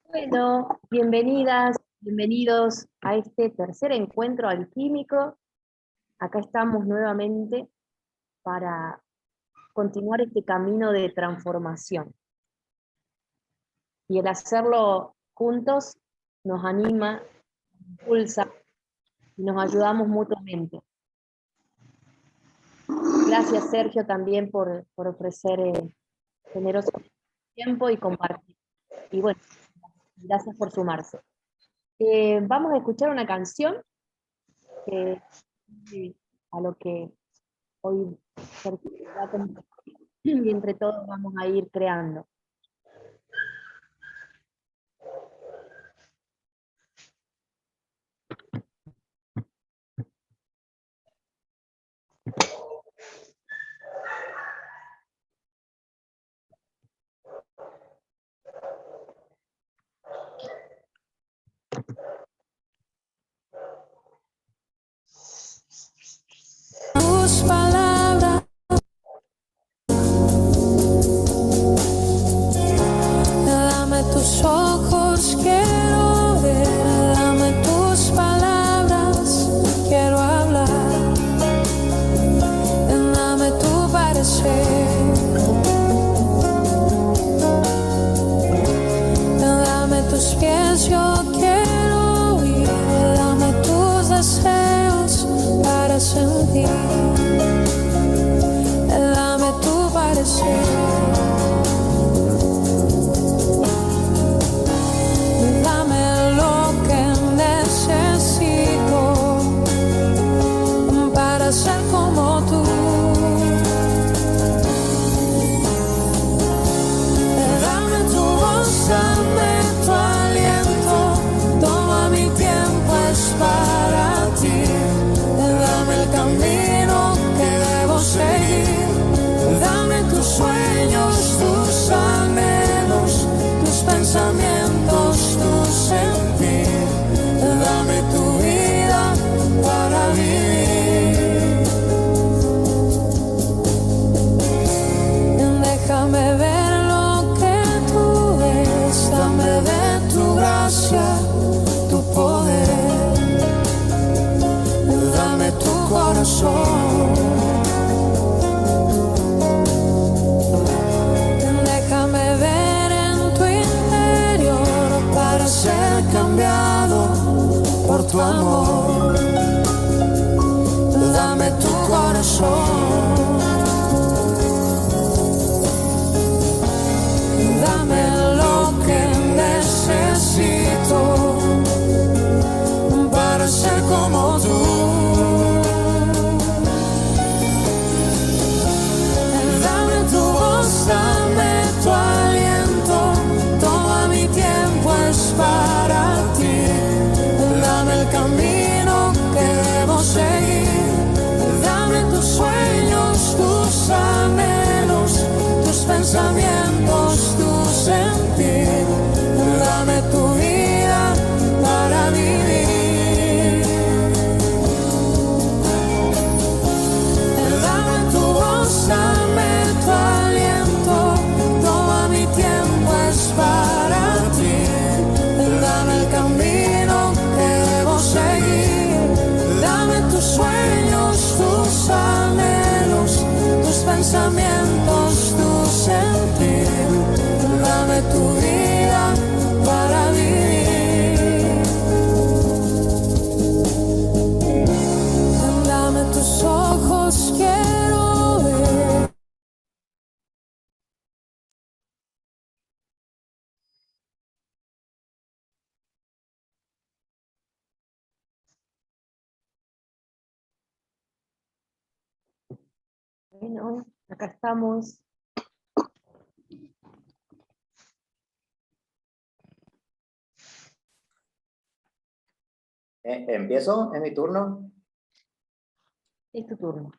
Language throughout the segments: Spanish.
Bueno, bienvenidas, bienvenidos a este tercer encuentro alquímico. Acá estamos nuevamente para continuar este camino de transformación. Y el hacerlo juntos nos anima, impulsa y nos ayudamos mutuamente. Gracias, Sergio, también por ofrecer generoso tiempo y compartir. Y bueno, gracias por sumarse. Vamos a escuchar una canción que a lo que hoy Sergio va a compartir, y entre todos vamos a ir creando. Tus palabras, dame tus ojos, quiero ver, dame tus palabras, quiero hablar, dame tu parecer, dame tus pies, yo quiero ir, dame tus deseos para sentir. Dame tu parecer, dame lo que necesito para ser como tú. Dame tu voz, dame tu aliento, toma mi tiempo, es para ti. Dame el camino que debo seguir. Dame tus sueños, tus anhelos, tus pensamientos, tu sentir. Dame tu vida para vivir. Déjame ver lo que tú ves. Dame de tu gracia, tu poder. Dame tu corazón. Ser cambiado por tu amor, dame tu corazón, dame lo que necesito para ser como tú. Dame tu voz, dame tu aliento, toma mi tiempo, es para ti. Dame el camino que debo seguir. Dame tus sueños, tus anhelos, tus pensamientos, tu sentir. Dame tu vida para vivir. Dame tu voz, dame tu aliento, toma mi tiempo, es para ti. Dame el camino que debo seguir. Dame tus sueños, tus anhelos, tus pensamientos, tu sentir. Dame tu vida para vivir. Dame tus ojos, quiero ver. Bueno, acá estamos. ¿Empiezo? ¿Es mi turno? Es tu turno.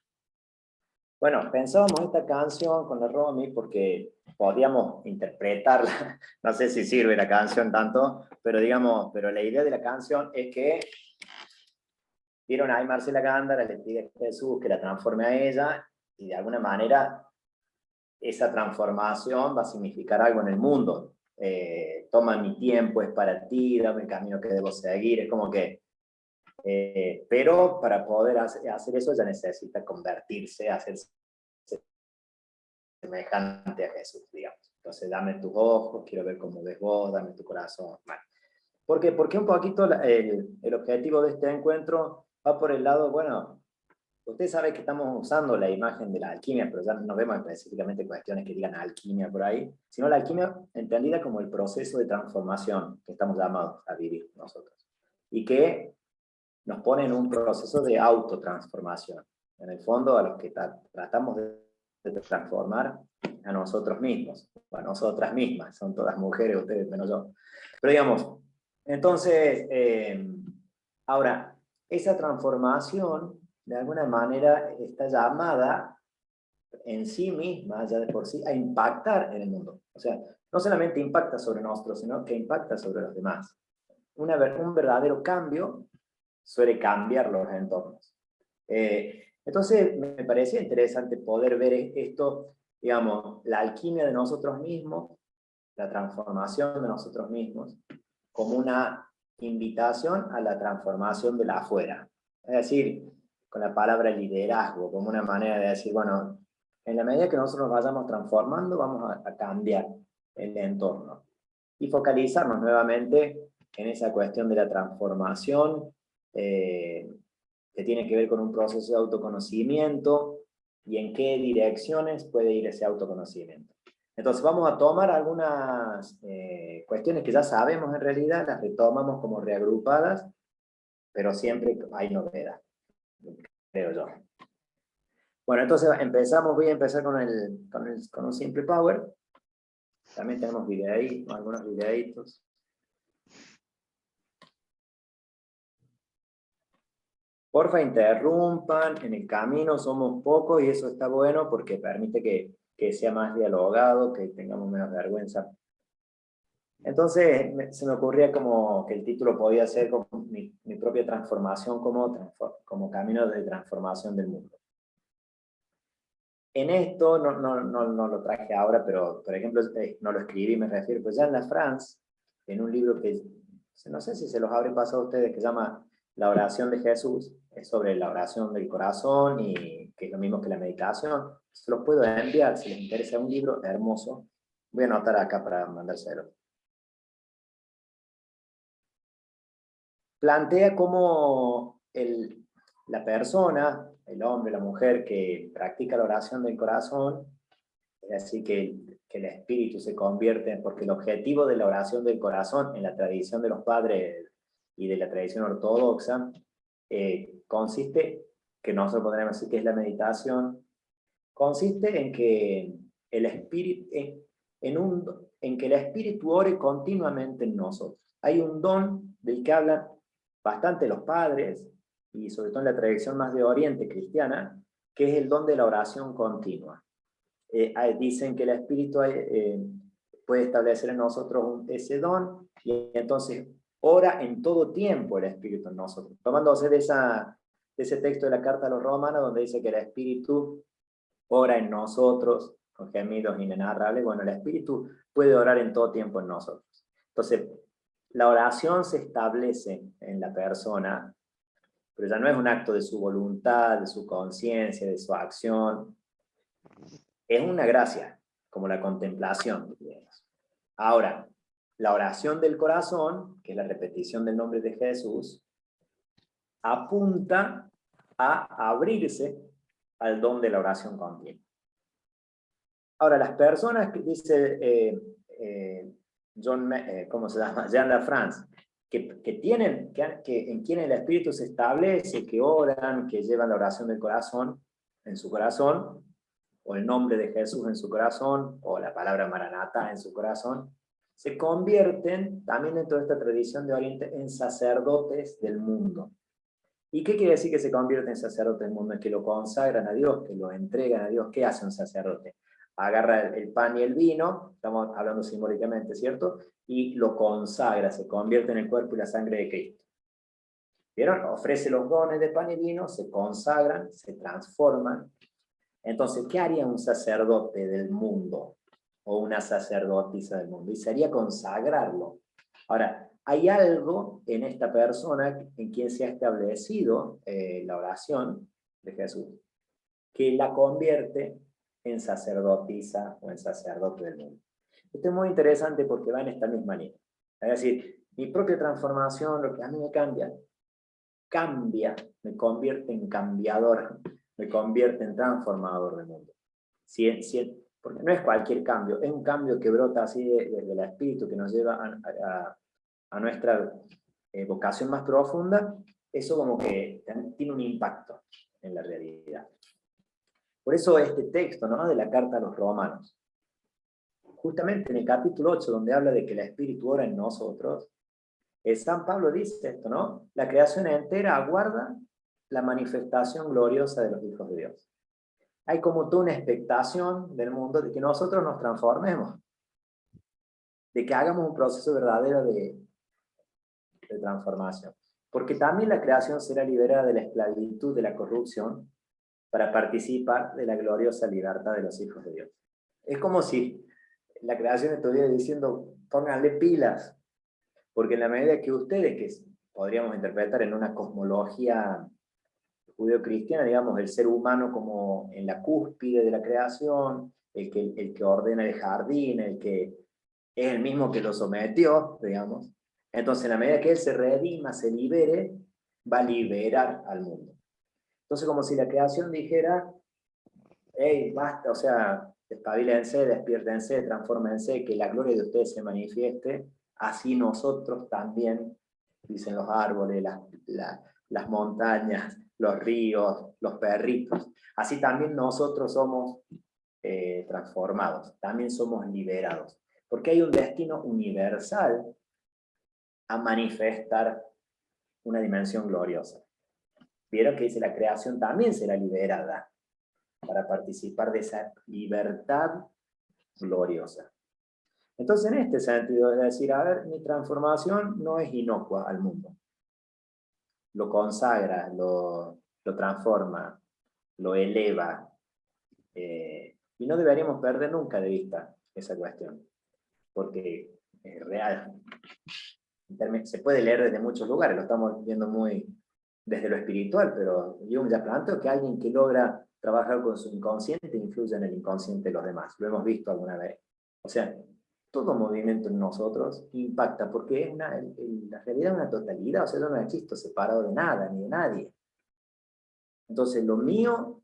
Bueno, pensábamos esta canción con la Romy porque podíamos interpretarla. No sé si sirve la canción tanto, pero digamos, pero la idea de la canción es que vieron ahí Marcela Gándara, le pide a Jesús que la transforme a ella, y de alguna manera esa transformación va a significar algo en el mundo. toma mi tiempo, es para ti, dame el camino que debo seguir, es como que, pero para poder hacer eso ya necesita convertirse, hacerse semejante a Jesús, digamos. Entonces, dame tus ojos, quiero ver cómo ves vos, dame tu corazón. Bueno, porque un poquito el objetivo de este encuentro va por el lado, bueno, usted sabe que estamos usando la imagen de la alquimia, pero ya no vemos específicamente cuestiones que digan alquimia por ahí, sino la alquimia entendida como el proceso de transformación que estamos llamados a vivir nosotros. Y que nos pone en un proceso de autotransformación. En el fondo, a los que tratamos de transformar a nosotros mismos, o a nosotras mismas, son todas mujeres, ustedes menos yo. Pero digamos, entonces, ahora, esa transformación, de alguna manera, está llamada en sí misma, ya de por sí, a impactar en el mundo. O sea, no solamente impacta sobre nosotros, sino que impacta sobre los demás. Un verdadero cambio suele cambiar los entornos. Entonces, me parecía interesante poder ver esto, digamos, la alquimia de nosotros mismos, la transformación de nosotros mismos, como una invitación a la transformación de la afuera. Es decir, con la palabra liderazgo, como una manera de decir, bueno, en la medida que nosotros nos vayamos transformando, vamos a cambiar el entorno. Y focalizarnos nuevamente en esa cuestión de la transformación, que tiene que ver con un proceso de autoconocimiento y en qué direcciones puede ir ese autoconocimiento. Entonces vamos a tomar algunas cuestiones que ya sabemos en realidad, las retomamos como reagrupadas, pero siempre hay novedad, creo yo. Bueno, entonces voy a empezar con un Simple Power. También tenemos videitos, algunos videitos. Porfa, interrumpan, en el camino somos pocos y eso está bueno porque permite que sea más dialogado, que tengamos menos vergüenza. Entonces se me ocurría como que el título podía ser como mi propia transformación como camino de transformación del mundo. En esto, no lo traje ahora, pero por ejemplo, no lo escribí, me refiero, pues Jean Lafrance, en un libro que, no sé si se los habré pasado a ustedes, que se llama La oración de Jesús, es sobre la oración del corazón y que es lo mismo que la meditación. Se los puedo enviar si les interesa, un libro hermoso. Voy a anotar acá para mandárselo. Plantea cómo la persona, el hombre, la mujer que practica la oración del corazón, es decir, que el espíritu se convierte, porque el objetivo de la oración del corazón en la tradición de los padres y de la tradición ortodoxa, consiste, que nosotros podríamos decir que es la meditación, consiste en que el espíritu, en que el espíritu ore continuamente en nosotros. Hay un don del que hablan bastante los padres, y sobre todo en la tradición más de Oriente cristiana, que es el don de la oración continua. Dicen que el espíritu puede establecer en nosotros ese don, y entonces ora en todo tiempo el espíritu en nosotros. Tomándose de ese texto de la carta a los romanos, donde dice que el espíritu ora en nosotros con gemidos inenarrables. Bueno, el espíritu puede orar en todo tiempo en nosotros. Entonces, la oración se establece en la persona, pero ya no es un acto de su voluntad, de su conciencia, de su acción. Es una gracia, como la contemplación, digamos. Ahora, la oración del corazón, que es la repetición del nombre de Jesús, apunta a abrirse al don de la oración continua. Ahora, las personas que dice ¿cómo se llama? Jean Lafrance, en quien el espíritu se establece, que oran, que llevan la oración del corazón en su corazón, o el nombre de Jesús en su corazón, o la palabra Maranatha en su corazón, se convierten, también dentro de esta tradición de Oriente, en sacerdotes del mundo. ¿Y qué quiere decir que se convierten en sacerdotes del mundo? Es que lo consagran a Dios, que lo entregan a Dios. ¿Qué hace un sacerdote? Agarra el pan y el vino, estamos hablando simbólicamente, ¿cierto? Y lo consagra, se convierte en el cuerpo y la sangre de Cristo. ¿Vieron? Ofrece los dones de pan y vino, se consagran, se transforman. Entonces, ¿qué haría un sacerdote del mundo? o una sacerdotisa del mundo, y sería consagrarlo. Ahora, hay algo en esta persona en quien se ha establecido la oración de Jesús, que la convierte en sacerdotisa o en sacerdote del mundo. Esto es muy interesante porque va en esta misma línea. Es decir, mi propia transformación, lo que a mí me cambia, me convierte en cambiador, me convierte en transformador del mundo. Porque no es cualquier cambio, es un cambio que brota así desde el espíritu, que nos lleva a nuestra vocación más profunda. Eso como que tiene un impacto en la realidad. Por eso este texto, ¿no?, de la carta a los romanos, justamente en el capítulo 8, donde habla de que el Espíritu ora en nosotros, San Pablo dice esto, ¿no? La creación entera aguarda la manifestación gloriosa de los hijos de Dios. Hay como toda una expectación del mundo de que nosotros nos transformemos, de que hagamos un proceso verdadero de transformación. Porque también la creación será liberada de la esclavitud, de la corrupción, para participar de la gloriosa libertad de los hijos de Dios. Es como si la creación estuviera diciendo, pónganle pilas, porque en la medida que ustedes, que podríamos interpretar en una cosmología judeocristiana, digamos, el ser humano como en la cúspide de la creación, el que ordena el jardín, el que es el mismo que lo sometió, digamos, entonces en la medida que él se redima, se libere, va a liberar al mundo. Entonces como si la creación dijera, hey, basta, o sea, espabilense, despiértense, transfórmense, que la gloria de ustedes se manifieste, así nosotros también, dicen los árboles, las montañas, los ríos, los perritos, así también nosotros somos transformados, también somos liberados, porque hay un destino universal a manifestar una dimensión gloriosa. Vieron que dice, la creación también será liberada para participar de esa libertad gloriosa. Entonces, en este sentido, es decir, a ver, mi transformación no es inocua al mundo. Lo consagra, lo transforma, lo eleva, y no deberíamos perder nunca de vista esa cuestión, porque es real. Se puede leer desde muchos lugares, lo estamos viendo muy desde lo espiritual, pero Jung ya planteó que alguien que logra trabajar con su inconsciente influye en el inconsciente de los demás. Lo hemos visto alguna vez. O sea, todo movimiento en nosotros impacta, porque es la realidad es una totalidad, o sea, yo no existo separado de nada, ni de nadie. Entonces, lo mío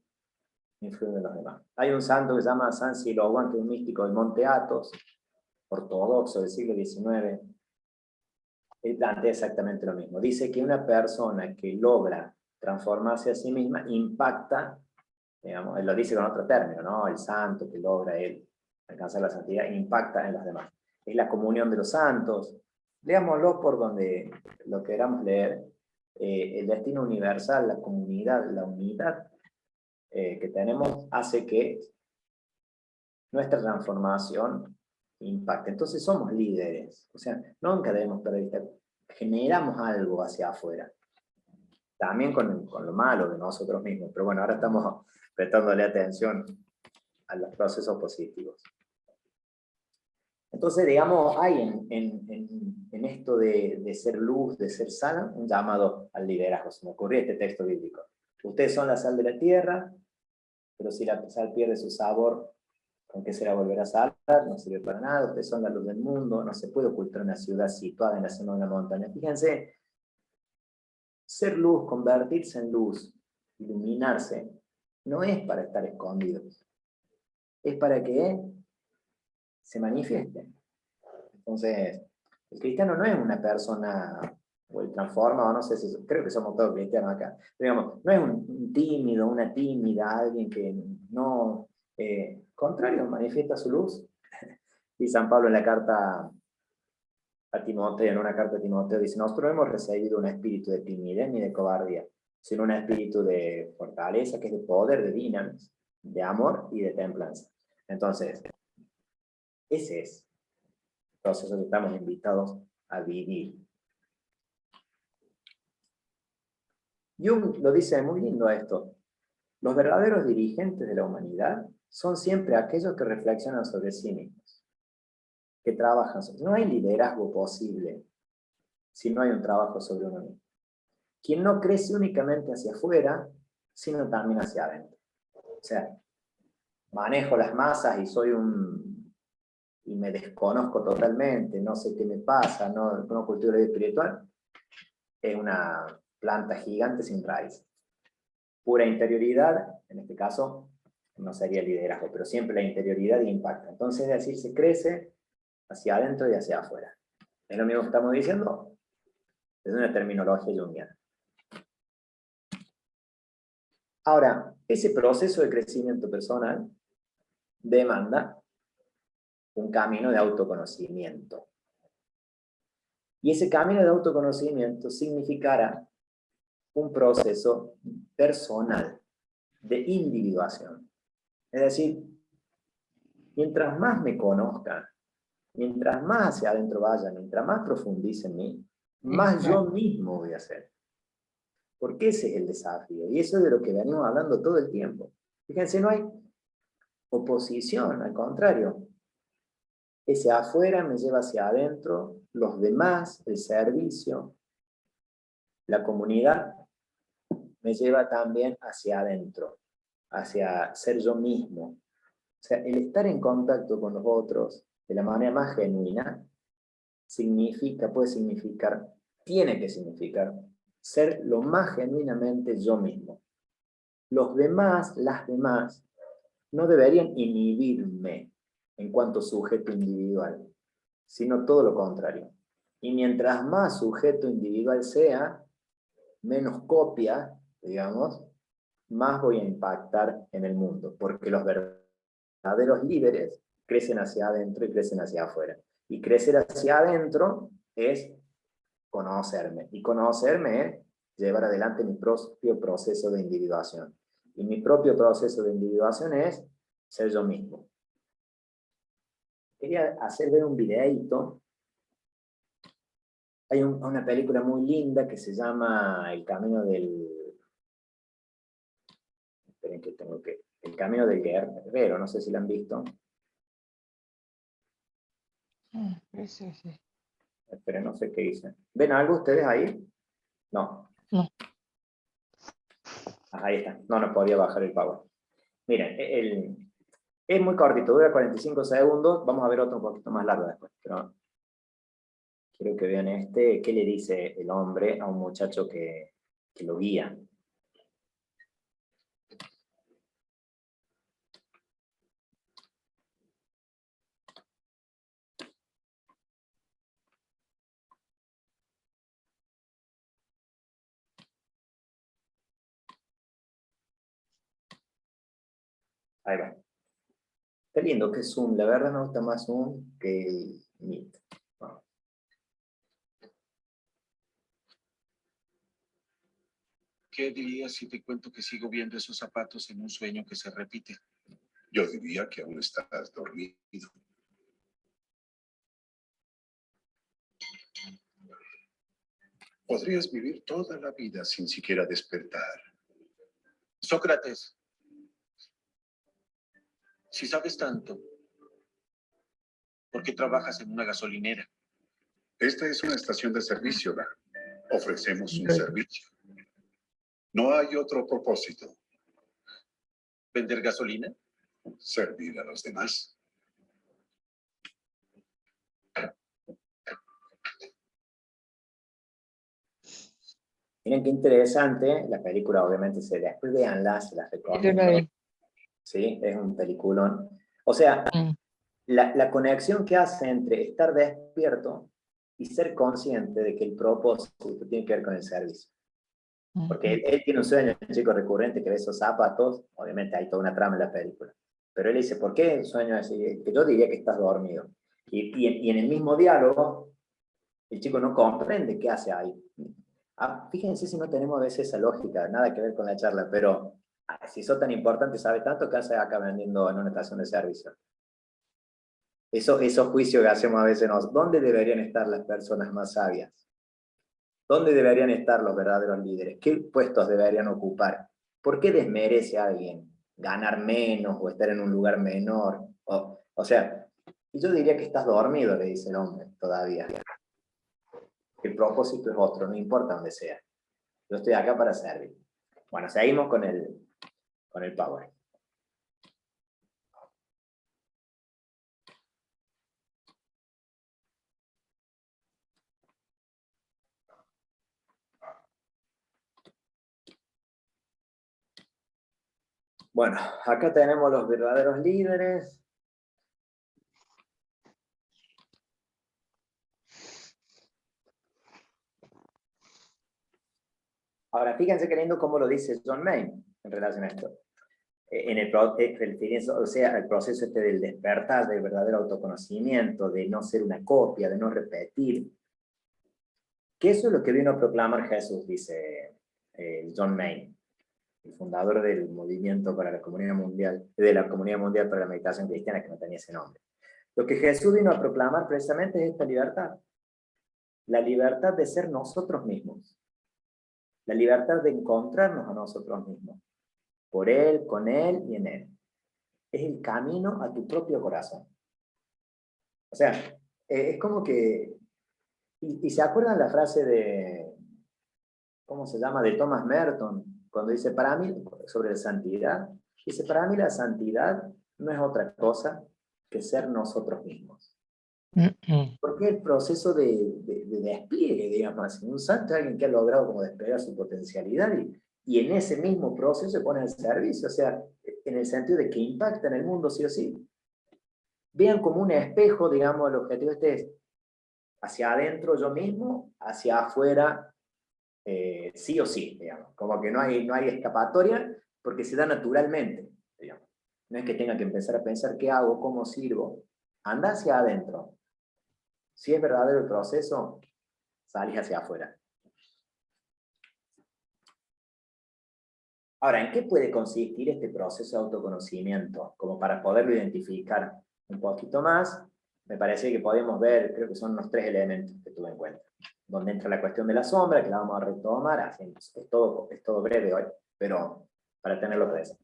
influye en los demás. Hay un santo que se llama San Siloan, que es un místico del Monte Athos, ortodoxo del siglo XIX. Él plantea exactamente lo mismo. Dice que una persona que logra transformarse a sí misma impacta, digamos, él lo dice con otro término, ¿no? El santo que logra él alcanzar la santidad impacta en los demás. Es la comunión de los santos. Leámoslo por donde lo queramos leer. El destino universal, la comunidad, la unidad que tenemos hace que nuestra transformación impacte. Entonces somos líderes. O sea, nunca debemos perder vista. Generamos algo hacia afuera. También con lo malo de nosotros mismos. Pero bueno, ahora estamos prestándole atención a los procesos positivos. Entonces, digamos, hay en esto de ser luz, de ser sal, un llamado al liderazgo. Se me ocurrió este texto bíblico. Ustedes son la sal de la tierra, pero si la sal pierde su sabor, ¿con qué será volver a salar? No sirve para nada. Ustedes son la luz del mundo. No se puede ocultar una ciudad situada en la cima de una montaña. Fíjense, ser luz, convertirse en luz, iluminarse, no es para estar escondidos. Es para que se manifieste. Entonces, el cristiano no es una persona, o el transformado, no sé si, creo que somos todos cristianos acá, pero digamos, no es un tímido, una tímida, alguien que no, contrario, manifiesta su luz. Y San Pablo en la carta a Timoteo, en una carta a Timoteo, dice, nosotros hemos recibido un espíritu de timidez ni de cobardía, sino un espíritu de fortaleza, que es de poder, de dinamis, de amor y de templanza. Entonces, ese es el proceso que estamos invitados a vivir. Jung lo dice muy lindo esto. Los verdaderos dirigentes de la humanidad son siempre aquellos que reflexionan sobre sí mismos, que trabajan sobre. No hay liderazgo posible si no hay un trabajo sobre uno mismo. Quien no crece únicamente hacia afuera, sino también hacia adentro. O sea, manejo las masas y y me desconozco totalmente, no sé qué me pasa, no cultivo la vida espiritual, es una planta gigante sin raíz. Pura interioridad, en este caso, no sería liderazgo, pero siempre la interioridad impacta. Entonces, es decir, se crece hacia adentro y hacia afuera. ¿Es lo mismo que estamos diciendo? Es una terminología junguiana. Ahora, ese proceso de crecimiento personal demanda un camino de autoconocimiento. Y ese camino de autoconocimiento significará un proceso personal de individuación. Es decir, mientras más me conozca, mientras más hacia adentro vaya, mientras más profundice en mí, más yo mismo voy a ser. Porque ese es el desafío. Y eso es de lo que venimos hablando todo el tiempo. Fíjense, no hay oposición, al contrario. Ese afuera me lleva hacia adentro, los demás, el servicio, la comunidad, me lleva también hacia adentro, hacia ser yo mismo. O sea, el estar en contacto con los otros de la manera más genuina puede significar, tiene que significar, ser lo más genuinamente yo mismo. Los demás, las demás, no deberían inhibirme en cuanto sujeto individual, sino todo lo contrario. Y mientras más sujeto individual sea, menos copia, digamos, más voy a impactar en el mundo, porque los verdaderos líderes crecen hacia adentro y crecen hacia afuera. Y crecer hacia adentro es conocerme, y conocerme es llevar adelante mi propio proceso de individuación. Y mi propio proceso de individuación es ser yo mismo. Quería hacer ver un videíto. Hay una película muy linda que se llama El Camino del... Esperen que tengo que... El Camino del Guerrero, no sé si la han visto. Sí, sí. Esperen, no sé qué dicen. ¿Ven algo ustedes ahí? No. No. Ahí está. No podía bajar el power. Miren, es muy cortito, dura 45 segundos. Vamos a ver otro un poquito más largo después. Pero quiero que vean este. ¿Qué le dice el hombre a un muchacho que lo guía? Ahí va. Está lindo que Zoom. La verdad me gusta más Zoom que el Meet. Vamos. ¿Qué dirías si te cuento que sigo viendo esos zapatos en un sueño que se repite? Yo diría que aún estás dormido. Podrías vivir toda la vida sin siquiera despertar. Sócrates, si sabes tanto, ¿por qué trabajas en una gasolinera? Esta es una estación de servicio, Dan. Ofrecemos un servicio. No hay otro propósito. ¿Vender gasolina? Servir a los demás. Miren qué interesante. La película, obviamente, después véanla, se las recomiendo. Sí, es un peliculón. O sea, la conexión que hace entre estar despierto y ser consciente de que el propósito tiene que ver con el servicio. Porque él tiene un sueño, un chico recurrente que ve esos zapatos, obviamente hay toda una trama en la película. Pero él dice, ¿por qué el sueño es así? Que yo diría que estás dormido. Y en el mismo diálogo, el chico no comprende qué hace ahí. Fíjense si no tenemos a veces esa lógica, nada que ver con la charla, pero si sos tan importante, sabe tanto, ¿qué hace acá vendiendo en una estación de servicio? Esos juicios que hacemos a veces, ¿dónde deberían estar las personas más sabias? ¿Dónde deberían estar los verdaderos líderes? ¿Qué puestos deberían ocupar? ¿Por qué desmerece a alguien ganar menos o estar en un lugar menor. O sea, yo diría que estás dormido, le dice el hombre, todavía. El propósito es otro, no importa dónde sea. Yo estoy acá para servir. Bueno, seguimos con el power. Bueno, acá tenemos los verdaderos líderes. Ahora, fíjense qué lindo cómo lo dice John Maine en relación a esto. En el proceso este del despertar, del verdadero autoconocimiento, de no ser una copia, de no repetir. Que eso es lo que vino a proclamar Jesús, dice John Maine, el fundador del movimiento para la Comunidad Mundial, de la Comunidad Mundial para la Meditación Cristiana, que no tenía ese nombre. Lo que Jesús vino a proclamar precisamente es esta libertad. La libertad de ser nosotros mismos. La libertad de encontrarnos a nosotros mismos. Por Él, con Él y en Él. Es el camino a tu propio corazón. O sea, es como que... Y se acuerdan la frase de... ¿Cómo se llama? De Thomas Merton, cuando dice, para mí, sobre la santidad, dice, para mí la santidad no es otra cosa que ser nosotros mismos. Porque el proceso de despliegue, digamos, un santo es alguien que ha logrado como desplegar su potencialidad y en ese mismo proceso se pone al servicio, o sea, en el sentido de que impacta en el mundo sí o sí. Vean como un espejo, digamos, el objetivo este es hacia adentro yo mismo, hacia afuera sí o sí, digamos, como que no hay escapatoria porque se da naturalmente, digamos. No es que tenga que empezar a pensar qué hago, cómo sirvo, anda hacia adentro. Si es verdadero el proceso, salís hacia afuera. Ahora, ¿en qué puede consistir este proceso de autoconocimiento? Como para poderlo identificar un poquito más, me parece que podemos ver, creo que son unos 3 elementos que tuve en cuenta. Donde entra la cuestión de la sombra, que la vamos a retomar, así, es todo breve hoy, pero para tenerlo presente.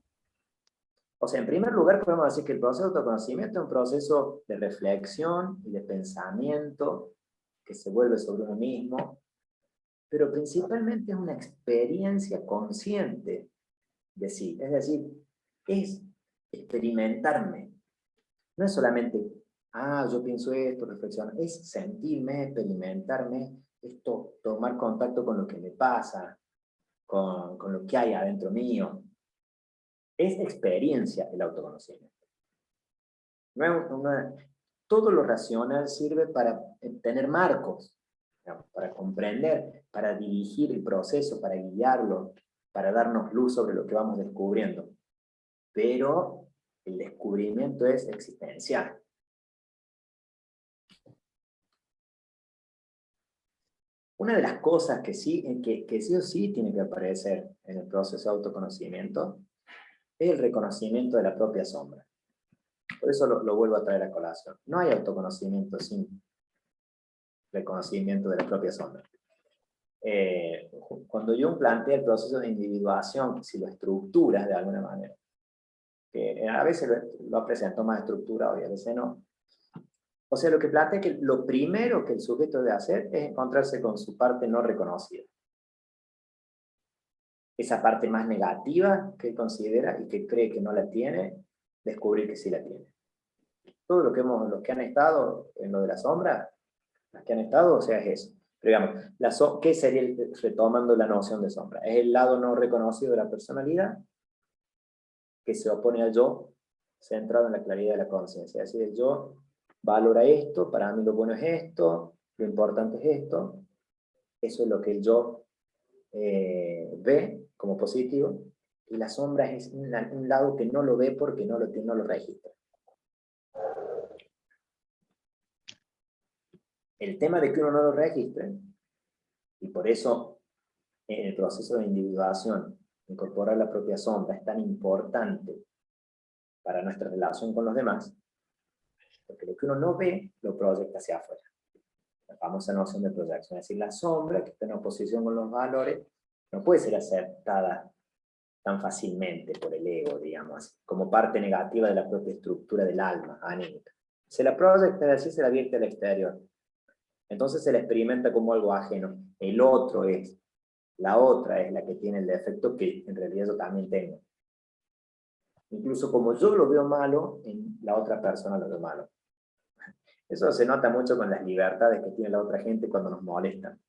O sea, en primer lugar podemos decir que el proceso de autoconocimiento es un proceso de reflexión y de pensamiento que se vuelve sobre uno mismo, pero principalmente es una experiencia consciente de sí. Es decir, es experimentarme. No es solamente, yo pienso esto, reflexionar, es sentirme, experimentarme, esto, tomar contacto con lo que me pasa, con lo que hay adentro mío. Es experiencia el autoconocimiento. Todo lo racional sirve para tener marcos, digamos, para comprender, para dirigir el proceso, para guiarlo, para darnos luz sobre lo que vamos descubriendo. Pero el descubrimiento es existencial. Una de las cosas que sí o sí tiene que aparecer en el proceso de autoconocimiento es el reconocimiento de la propia sombra. Por eso lo vuelvo a traer a colación. No hay autoconocimiento sin reconocimiento de la propia sombra. Cuando Jung plantea el proceso de individuación, si lo estructuras de alguna manera, que a veces lo presento más estructurado y a veces no. O sea, lo que plantea es que lo primero que el sujeto debe hacer es encontrarse con su parte no reconocida. Esa parte más negativa que él considera y que cree que no la tiene, descubrir que sí la tiene. Todo los que han estado en lo de la sombra, las que han estado, o sea, es eso. Pero digamos, ¿qué sería retomando la noción de sombra? Es el lado no reconocido de la personalidad que se opone al yo, centrado en la claridad de la conciencia. Es decir, el yo valora esto, para mí lo bueno es esto, lo importante es esto. Eso es lo que el yo ve como positivo, y la sombra es un lado que no lo ve porque no lo registra. El tema de que uno no lo registre, y por eso en el proceso de individuación, incorporar la propia sombra es tan importante para nuestra relación con los demás, porque lo que uno no ve, lo proyecta hacia afuera. La famosa noción de proyección, es decir, la sombra que está en oposición con los valores, no puede ser aceptada tan fácilmente por el ego, digamos, como parte negativa de la propia estructura del alma anímica. Se la proyecta, así se la vierte al exterior. Entonces se la experimenta como algo ajeno. El otro es, la otra es la que tiene el defecto que en realidad yo también tengo. Incluso como yo lo veo malo, en la otra persona lo veo malo. Eso se nota mucho con las libertades que tiene la otra gente cuando nos molestan.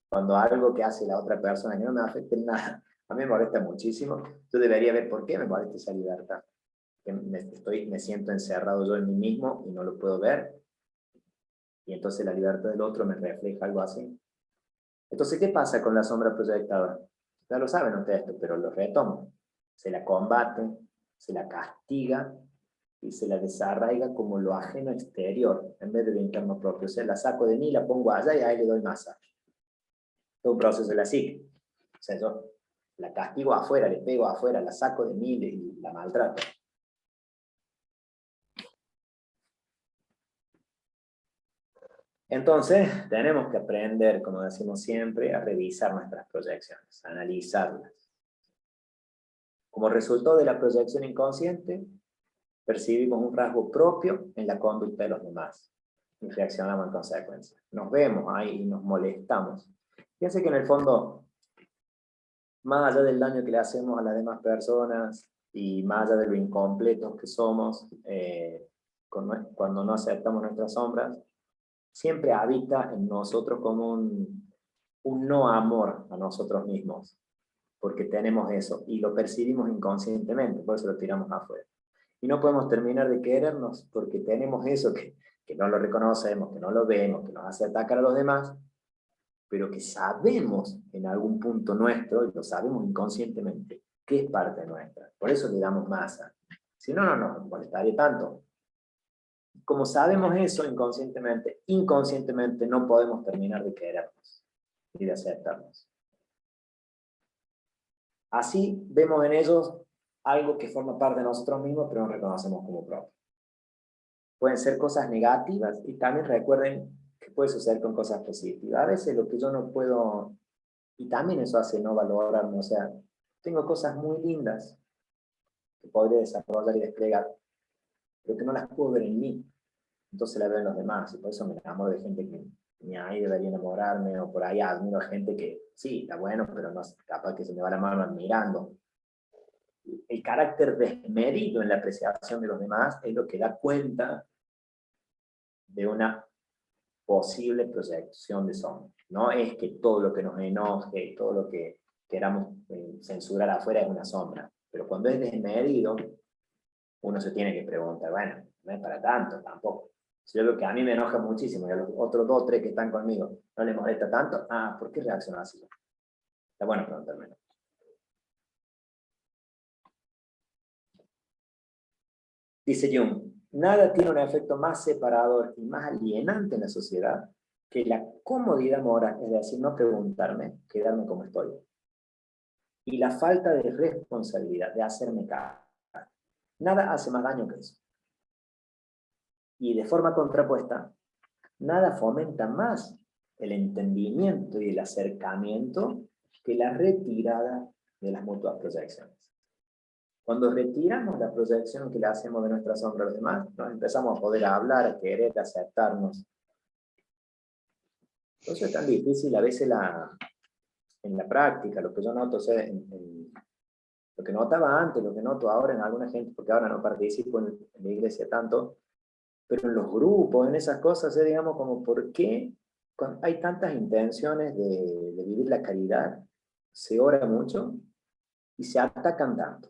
Cuando algo que hace la otra persona que no me afecta en nada, a mí me molesta muchísimo, yo debería ver por qué me molesta esa libertad. Que me siento encerrado yo en mí mismo y no lo puedo ver. Y entonces la libertad del otro me refleja algo así. Entonces, ¿qué pasa con la sombra proyectada? Ya lo saben ustedes, pero lo retomo. Se la combate, se la castiga y se la desarraiga como lo ajeno exterior, en vez de lo interno propio. O sea, la saco de mí, la pongo allá y ahí le doy masaje. Es un proceso de la psique. O sea, yo la castigo afuera, le pego afuera, la saco de mí y la maltrato. Entonces, tenemos que aprender, como decimos siempre, a revisar nuestras proyecciones, a analizarlas. Como resultado de la proyección inconsciente, percibimos un rasgo propio en la conducta de los demás y reaccionamos en consecuencia. Nos vemos ahí y nos molestamos. Fíjense que en el fondo, más allá del daño que le hacemos a las demás personas y más allá de lo incompletos que somos, cuando no aceptamos nuestras sombras, siempre habita en nosotros como un no amor a nosotros mismos, porque tenemos eso y lo percibimos inconscientemente, por eso lo tiramos afuera. Y no podemos terminar de querernos porque tenemos eso que no lo reconocemos, que no lo vemos, que nos hace atacar a los demás, pero que sabemos en algún punto nuestro, y lo sabemos inconscientemente, que es parte nuestra. Por eso le damos masa. Si no, no nos molestaría tanto. Como sabemos eso inconscientemente no podemos terminar de querernos y de aceptarnos. Así vemos en ellos algo que forma parte de nosotros mismos, pero no reconocemos como propio. Pueden ser cosas negativas y también recuerden que puede suceder con cosas positivas. A veces lo que yo no puedo, y también eso hace no valorarme, o sea, tengo cosas muy lindas que podría desarrollar y desplegar, pero que no las puedo ver en mí. Entonces la veo en los demás, y por eso me enamoro de gente que ni ahí debería enamorarme, o por ahí admiro a gente que sí, está bueno, pero no es capaz que se me va la mano admirando. El carácter desmedido en la apreciación de los demás es lo que da cuenta de una posible proyección de sombra. No es que todo lo que nos enoje, todo lo que queramos censurar afuera es una sombra, pero cuando es desmedido, uno se tiene que preguntar, bueno, no es para tanto tampoco. Si yo veo que a mí me enoja muchísimo y a los otros 2 o 3 que están conmigo no les molesta tanto, ¿por qué reacciono así? Está bueno preguntármelo. Dice Jung, nada tiene un efecto más separador y más alienante en la sociedad que la comodidad moral, es decir, no preguntarme, quedarme como estoy. Y la falta de responsabilidad, de hacerme cargo. Nada hace más daño que eso. Y de forma contrapuesta, nada fomenta más el entendimiento y el acercamiento que la retirada de las mutuas proyecciones. Cuando retiramos la proyección que le hacemos de nuestra sombra a los demás, nos empezamos a poder hablar, a querer, a aceptarnos. Por eso es tan difícil a veces en la práctica, lo que yo noto, o sea, lo que notaba antes, lo que noto ahora en alguna gente, porque ahora no participo en la iglesia tanto, pero en los grupos, en esas cosas, digamos, como por qué hay tantas intenciones de vivir la caridad, se ora mucho y se atacan tanto.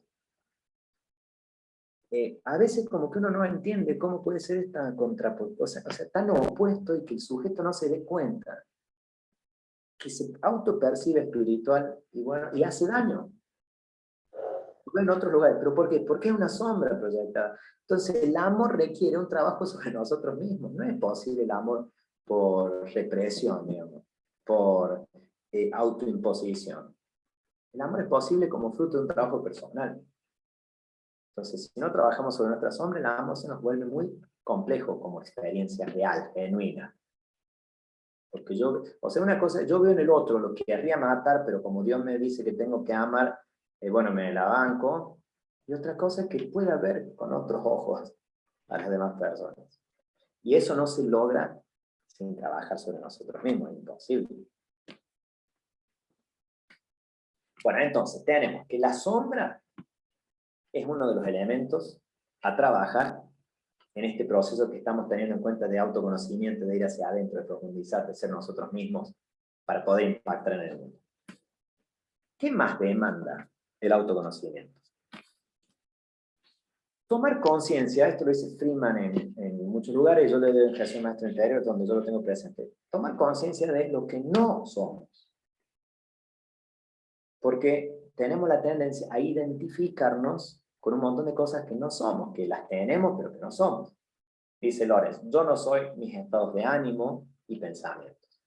A veces como que uno no entiende cómo puede ser esta contraposición, o sea, tan opuesto y que el sujeto no se dé cuenta, que se autopercibe espiritual y, bueno, y hace daño. En otros lugares, ¿pero por qué? Porque es una sombra proyectada. Entonces el amor requiere un trabajo sobre nosotros mismos. No es posible el amor por represión, digamos, por autoimposición. El amor es posible como fruto de un trabajo personal. Entonces, si no trabajamos sobre nuestra sombra, el amor se nos vuelve muy complejo como experiencia real, genuina. Porque yo, o sea, una cosa, yo veo en el otro lo que querría matar, pero como Dios me dice que tengo que amar, bueno, me la banco, y otra cosa es que pueda ver con otros ojos a las demás personas. Y eso no se logra sin trabajar sobre nosotros mismos, es imposible. Bueno, entonces tenemos que la sombra es uno de los elementos a trabajar en este proceso que estamos teniendo en cuenta de autoconocimiento, de ir hacia adentro, de profundizar, de ser nosotros mismos, para poder impactar en el mundo. ¿Qué más demanda el autoconocimiento? Tomar conciencia, esto lo dice Freeman en muchos lugares, yo le doy en Jesús Maestro Interior, donde yo lo tengo presente. Tomar conciencia de lo que no somos. Porque tenemos la tendencia a identificarnos con un montón de cosas que no somos, que las tenemos pero que no somos. Dice Lorenz, yo no soy mis estados de ánimo y pensamientos,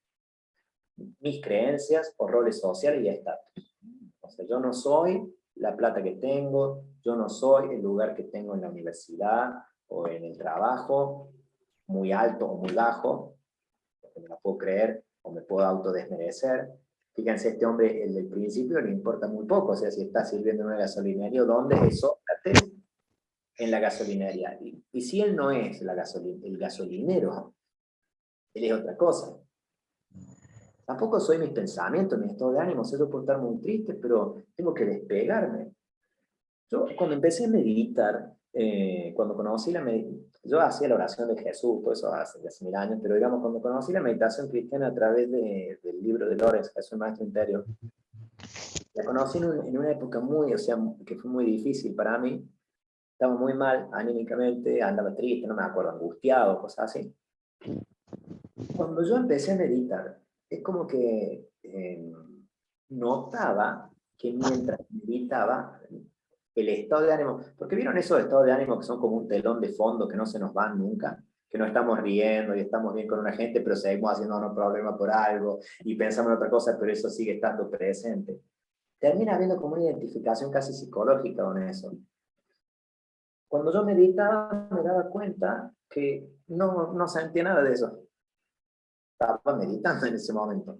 mis creencias o roles sociales y estatus. O sea, yo no soy la plata que tengo, yo no soy el lugar que tengo en la universidad o en el trabajo, muy alto o muy bajo, porque me la puedo creer o me puedo autodesmerecer. Fíjense, este hombre, el del principio, le importa muy poco, o sea, si está sirviendo en una gasolinería, ¿dónde es Sócrates? En la gasolinería. Y si él no es el gasolinero, él es otra cosa. Tampoco soy mis pensamientos, mi estado de ánimo, sé yo puedo estar muy triste, pero tengo que despegarme. Yo cuando empecé a meditar, cuando conocí la meditación, yo hacía la oración de Jesús, todo eso hace 10.000 años, pero digamos, cuando conocí la meditación cristiana a través del libro de Lorenz, Jesús Maestro Interior, la conocí en una época muy, o sea, que fue muy difícil para mí. Estaba muy mal anímicamente, andaba triste, no me acuerdo, angustiado, cosas así. Cuando yo empecé a meditar, es como que notaba que mientras meditaba, el estado de ánimo, porque vieron esos estados de ánimo que son como un telón de fondo que no se nos van nunca, que no estamos riendo y estamos bien con una gente, pero seguimos haciéndonos problema por algo y pensamos en otra cosa, pero eso sigue estando presente. Termina habiendo como una identificación casi psicológica con eso. Cuando yo meditaba, me daba cuenta que no sentía nada de eso. Estaba meditando en ese momento.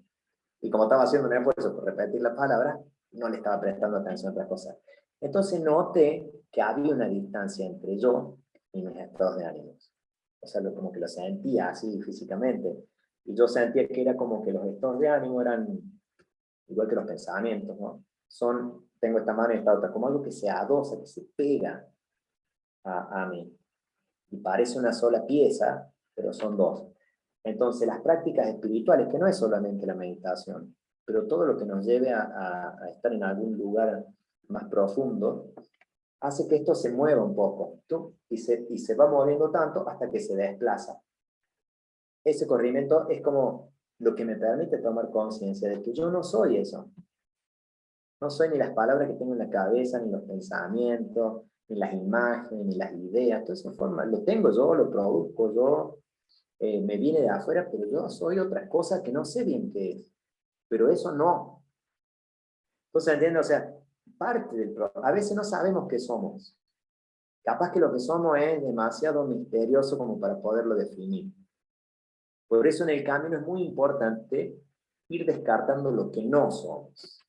Y como estaba haciendo un esfuerzo por repetir la palabra, no le estaba prestando atención a otras cosas. Entonces noté que había una distancia entre yo y mis estados de ánimo. O sea, como que lo sentía así físicamente. Y yo sentía que era como que los estados de ánimo eran igual que los pensamientos, ¿no? Tengo esta mano y esta otra, como algo que se adosa, que se pega a mí. Y parece una sola pieza, pero son dos. Entonces, las prácticas espirituales, que no es solamente la meditación, pero todo lo que nos lleve a estar en algún lugar más profundo, hace que esto se mueva un poco, ¿tú? Y se va moviendo tanto hasta que se desplaza. Ese corrimiento es como lo que me permite tomar conciencia de que yo no soy eso. No soy ni las palabras que tengo en la cabeza, ni los pensamientos, ni las imágenes, ni las ideas. Toda esa forma lo tengo yo, lo produzco yo, me viene de afuera, pero yo soy otra cosa que no sé bien qué es. Pero eso no. Entonces, ¿entiendes? O sea, a veces no sabemos qué somos. Capaz que lo que somos es demasiado misterioso como para poderlo definir. Por eso en el camino es muy importante ir descartando lo que no somos.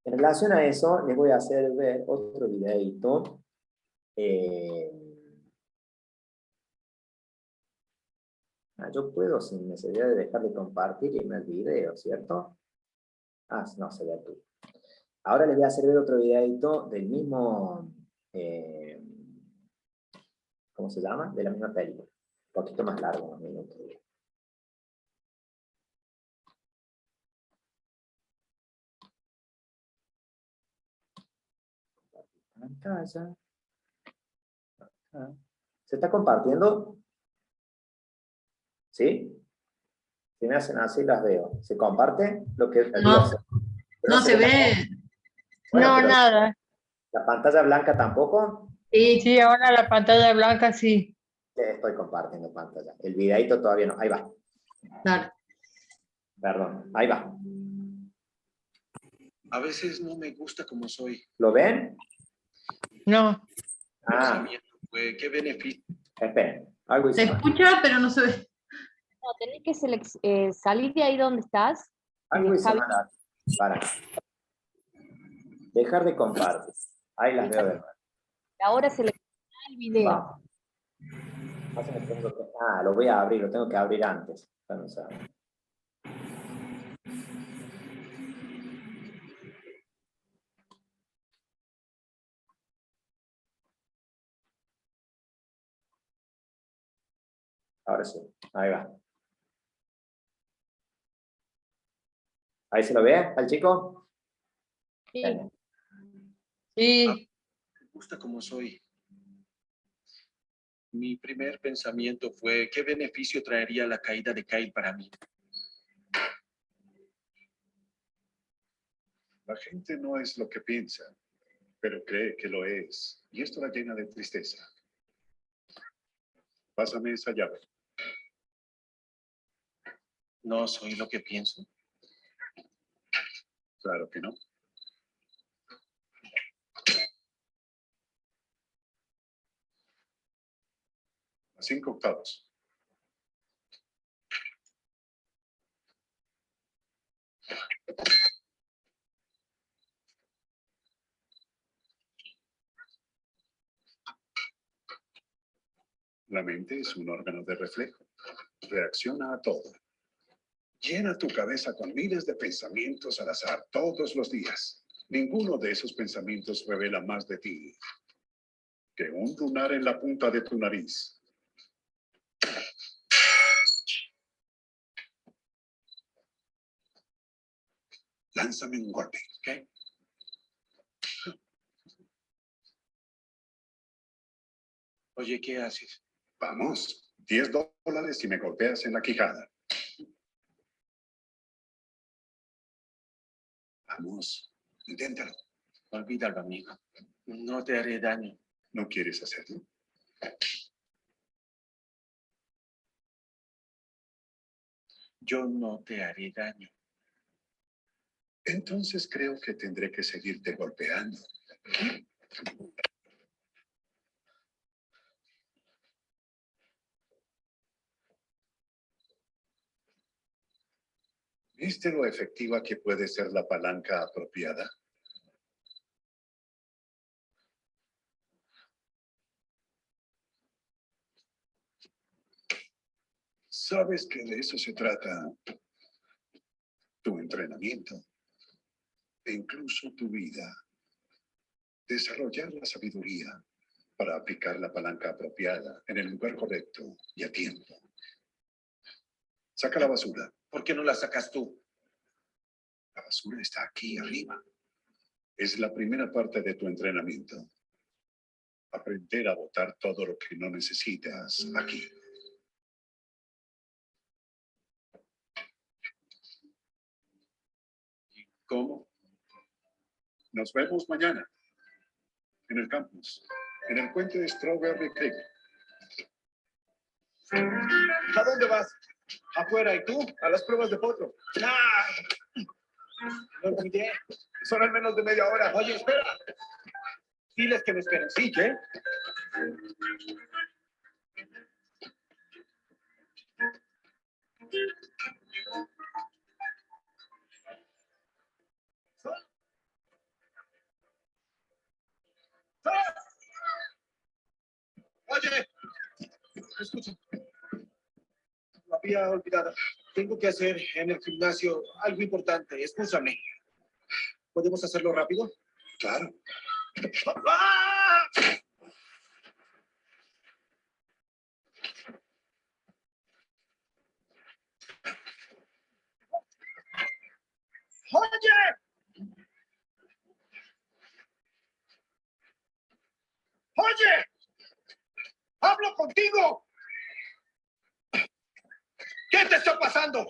En relación a eso, les voy a hacer ver otro videito. Yo puedo, sin necesidad de dejar de compartir, irme al video, ¿cierto? No, se ve tú. Ahora les voy a hacer ver otro videito del mismo, ¿cómo se llama? De la misma película. Un poquito más largo, unos minutos. Pantalla. ¿Se está compartiendo? ¿Sí? Si me hacen así, las veo. ¿Se comparte? No se ve. No, nada. ¿La pantalla blanca tampoco? Sí, ahora la pantalla blanca sí. Estoy compartiendo pantalla. El videito todavía no. Ahí va. Claro. Perdón. Ahí va. A veces no me gusta como soy. ¿Lo ven? No. ¿Qué beneficio? Esperen. Algo Se hice mal. escucha, pero no se ve. No, tenés que salir de ahí donde estás. Algo hice Javi. mal. Para. Dejar de compartir. Ahí las veo de nuevo. Ahora seleccionar el video. Vamos. Pasa que tengo que- Ah, lo voy a abrir, lo tengo que abrir antes. Vamos a ver. Ahora sí, ahí va. ¿Ahí se lo ve al chico? Sí. Bien. Sí, Me gusta como soy. Mi primer pensamiento fue, ¿qué beneficio traería la caída de Kyle para mí? La gente no es lo que piensa, pero cree que lo es. Y esto la llena de tristeza. Pásame esa llave. No soy lo que pienso. Claro que no. A 5 octavos. La mente es un órgano de reflejo. Reacciona a todo. Llena tu cabeza con miles de pensamientos al azar todos los días. Ninguno de esos pensamientos revela más de ti que un lunar en la punta de tu nariz. Lánzame un golpe. ¿Qué? Oye, ¿qué haces? Vamos, $10 si me golpeas en la quijada. Vamos, inténtalo. Olvídalo, amigo. No te haré daño. ¿No quieres hacerlo? Yo no te haré daño. Entonces creo que tendré que seguirte golpeando. ¿Viste lo efectiva que puede ser la palanca apropiada? ¿Sabes que de eso se trata tu entrenamiento? E incluso tu vida. Desarrollar la sabiduría para aplicar la palanca apropiada en el lugar correcto y a tiempo. Saca la basura. ¿Por qué no la sacas tú? La basura está aquí arriba. Es la primera parte de tu entrenamiento. Aprender a botar todo lo que no necesitas aquí. ¿Cómo? Nos vemos mañana. En el campus. En el puente de Strawberry Creek. ¿A dónde vas? ¿Afuera y tú? A las pruebas de potro. ¡Ah! No olvidé. Son al menos de media hora. Oye, espera. Diles que me esperen. ¿Sí, qué? Oye, escucha. Lo había olvidado. Tengo que hacer en el gimnasio algo importante. Escúchame. ¿Podemos hacerlo rápido? Claro. ¡Ah! ¡Oye! ¡Oye! ¡Hablo contigo! ¿Qué te está pasando?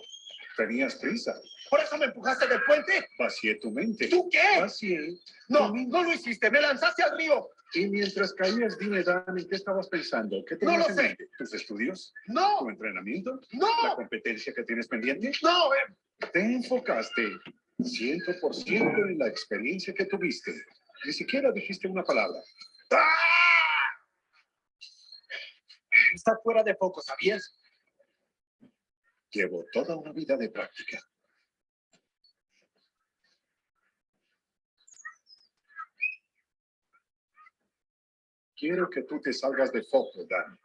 Tenías prisa. ¿Por eso me empujaste del puente? Vacié tu mente. ¿Tú qué? Vacié. No, no lo hiciste. Me lanzaste al río. Y mientras caías, dime, Dan, ¿en qué estabas pensando? ¿Qué No tenías lo en sé. mente? ¿Tus estudios? ¿Tu No, entrenamiento? ¿La no, competencia que tienes pendiente? no. Te enfocaste 100% en la experiencia que tuviste. Ni siquiera dijiste una palabra. ¡Ah! Está fuera de foco, ¿sabías? Llevo toda una vida de práctica. Quiero que tú te salgas de foco, Dan.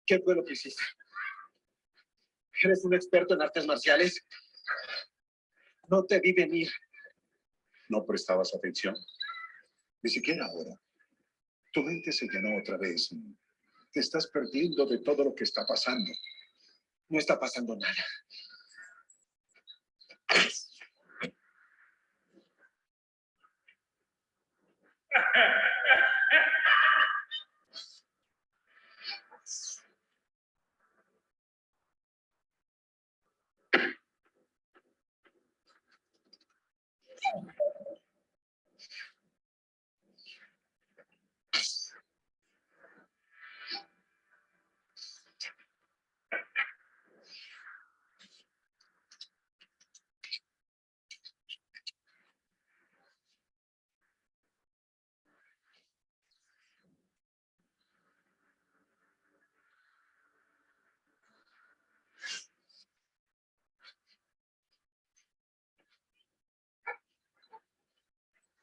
¿Qué fue lo que hiciste? ¿Eres un experto en artes marciales? No te vi venir. ¿No prestabas atención? Ni siquiera ahora. Tu mente se llenó otra vez. Te estás perdiendo de todo lo que está pasando. No está pasando nada.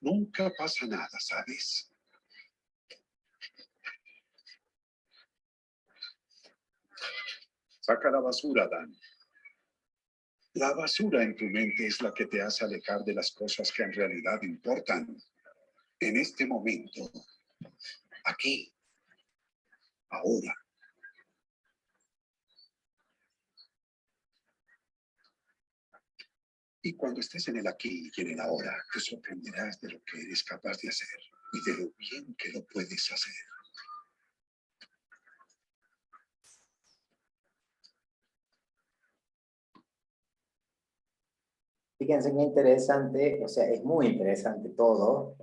Nunca pasa nada, ¿sabes? Saca la basura, Dan. La basura en tu mente es la que te hace alejar de las cosas que en realidad importan. En este momento, aquí, ahora. Y cuando estés en el aquí y en el ahora, te sorprenderás de lo que eres capaz de hacer y de lo bien que lo puedes hacer. Fíjense qué interesante, o sea, es muy interesante todo,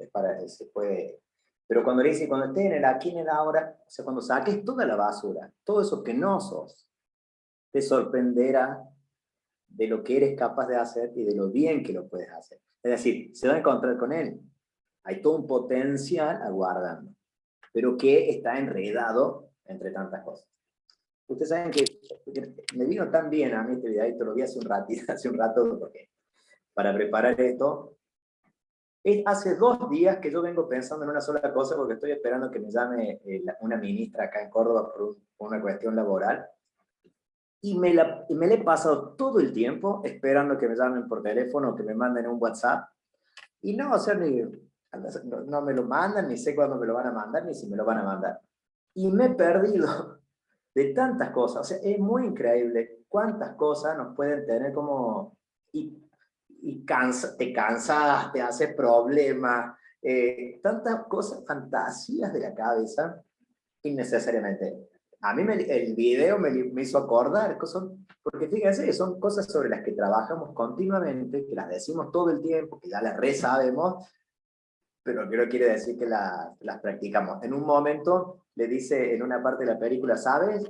se puede, pero cuando le dice, cuando estés en el aquí y en el ahora, o sea, cuando saques toda la basura, todo eso que no sos, te sorprenderá de lo que eres capaz de hacer y de lo bien que lo puedes hacer. Es decir, se va a encontrar con él. Hay todo un potencial aguardando, pero que está enredado entre tantas cosas. Ustedes saben que me vino tan bien a mí este videito, lo vi hace un ratito, hace un rato, porque para preparar esto, hace 2 días que yo vengo pensando en una sola cosa, porque estoy esperando que me llame una ministra acá en Córdoba por una cuestión laboral, y me la he pasado todo el tiempo esperando que me llamen por teléfono o que me manden un WhatsApp, y no, o sea, no me lo mandan, ni sé cuándo me lo van a mandar, ni si me lo van a mandar. Y me he perdido de tantas cosas, o sea, es muy increíble cuántas cosas nos pueden tener como... Y te cansas, te hace problemas, tantas cosas, fantasías de la cabeza, innecesariamente. A mí el video me hizo acordar cosas, porque fíjense, son cosas sobre las que trabajamos continuamente, que las decimos todo el tiempo, que ya las re sabemos, pero que no quiere decir que las practicamos. En un momento le dice en una parte de la película, ¿sabes?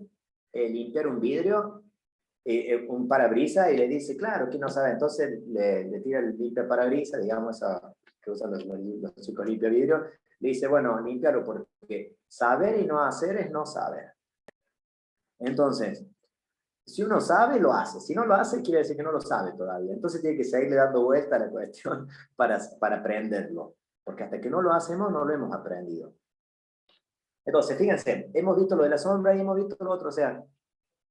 Limpiar un vidrio, un parabrisas, y le dice, claro, ¿quién no sabe? Entonces le tira el limpia parabrisas, digamos, que usan los chicos limpia vidrio, le dice, bueno, límpialo, porque saber y no hacer es no saber. Entonces, si uno sabe, lo hace. Si no lo hace, quiere decir que no lo sabe todavía. Entonces tiene que seguirle dando vuelta a la cuestión para aprenderlo. Porque hasta que no lo hacemos, no lo hemos aprendido. Entonces, fíjense, hemos visto lo de la sombra y hemos visto lo otro. O sea,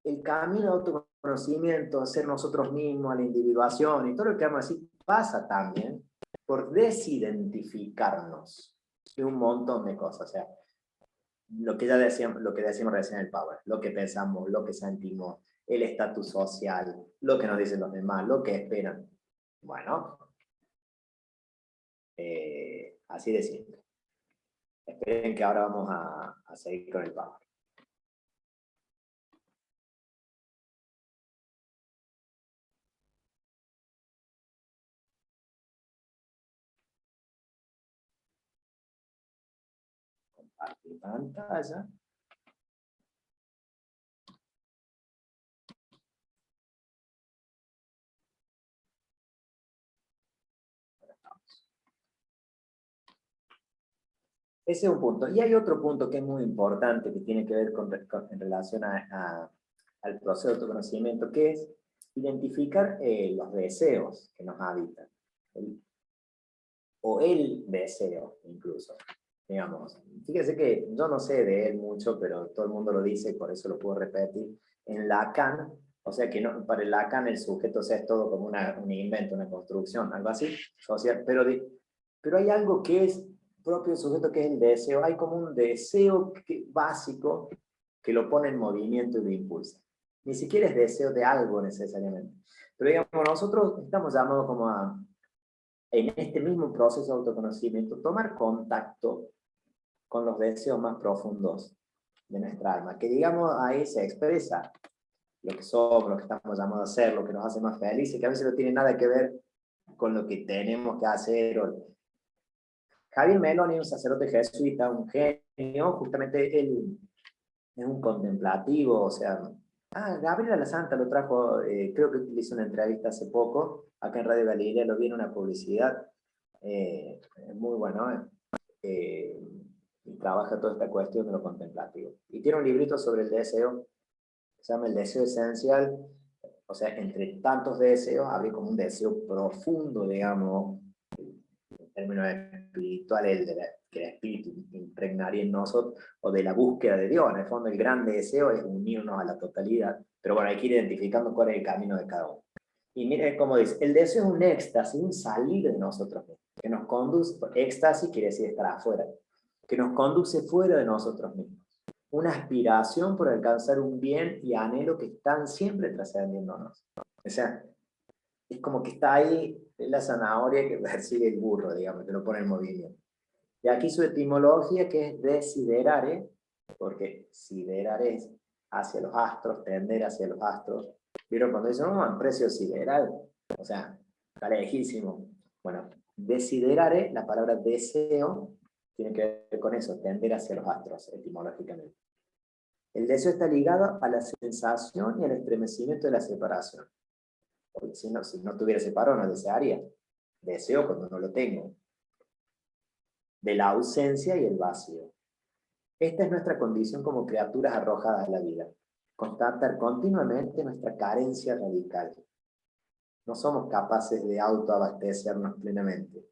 el camino de autoconocimiento, a ser nosotros mismos, a la individuación y todo lo que vamos a decir, pasa también por desidentificarnos de un montón de cosas. O sea, lo que decimos recién en el Power, lo que pensamos, lo que sentimos, el estatus social, lo que nos dicen los demás, lo que esperan. Bueno, así de simple. Esperen que ahora vamos a seguir con el Power. Compartir pantalla. Ese es un punto. Y hay otro punto que es muy importante, que tiene que ver en relación al proceso de autoconocimiento, que es identificar los deseos que nos habitan. o el deseo incluso. Digamos, fíjese que yo no sé de él mucho, pero todo el mundo lo dice y por eso lo puedo repetir. En Lacan, o sea que no, para el Lacan el sujeto, o sea, es todo como un invento, una construcción, algo así, social, pero hay algo que es propio del sujeto, que es el deseo. Hay como un deseo básico que lo pone en movimiento y lo impulsa. Ni siquiera es deseo de algo necesariamente. Pero digamos, nosotros estamos llamados como a, en este mismo proceso de autoconocimiento, tomar contacto con los deseos más profundos de nuestra alma, que digamos ahí se expresa lo que somos, lo que estamos llamados a ser, lo que nos hace más felices, que a veces no tiene nada que ver con lo que tenemos que hacer. Javier Meloni, un sacerdote jesuita, un genio, justamente él es un contemplativo, o sea, Gabriela La Santa lo trajo, creo que le hizo una entrevista hace poco, acá en Radio Galilea, lo vi en una publicidad, muy bueno, y trabaja toda esta cuestión de lo contemplativo. Y tiene un librito sobre el deseo, se llama El deseo esencial, o sea, entre tantos deseos, habría como un deseo profundo, digamos, en términos espirituales, que el espíritu impregnaría en nosotros, o de la búsqueda de Dios. En el fondo, el gran deseo es unirnos a la totalidad, pero bueno, hay que ir identificando cuál es el camino de cada uno. Y mire cómo dice, el deseo es un éxtasis, un salir de nosotros mismos, que nos conduce, éxtasis quiere decir estar afuera, que nos conduce fuera de nosotros mismos. Una aspiración por alcanzar un bien y anhelo que están siempre trascendiéndonos. O sea, es como que está ahí la zanahoria que persigue el burro, digamos, que lo pone en movimiento. Y aquí su etimología, que es desiderare, porque siderare es hacia los astros, tender hacia los astros. ¿Vieron cuando dicen, no, precio sideral? O sea, está lejísimo. Bueno, desiderare, la palabra deseo, tiene que ver con eso, tender hacia los astros, etimológicamente. El deseo está ligado a la sensación y al estremecimiento de la separación. Porque si no tuviera separado, no desearía. Deseo cuando no lo tengo. De la ausencia y el vacío. Esta es nuestra condición como criaturas arrojadas a la vida. Constatar continuamente nuestra carencia radical. No somos capaces de autoabastecernos plenamente.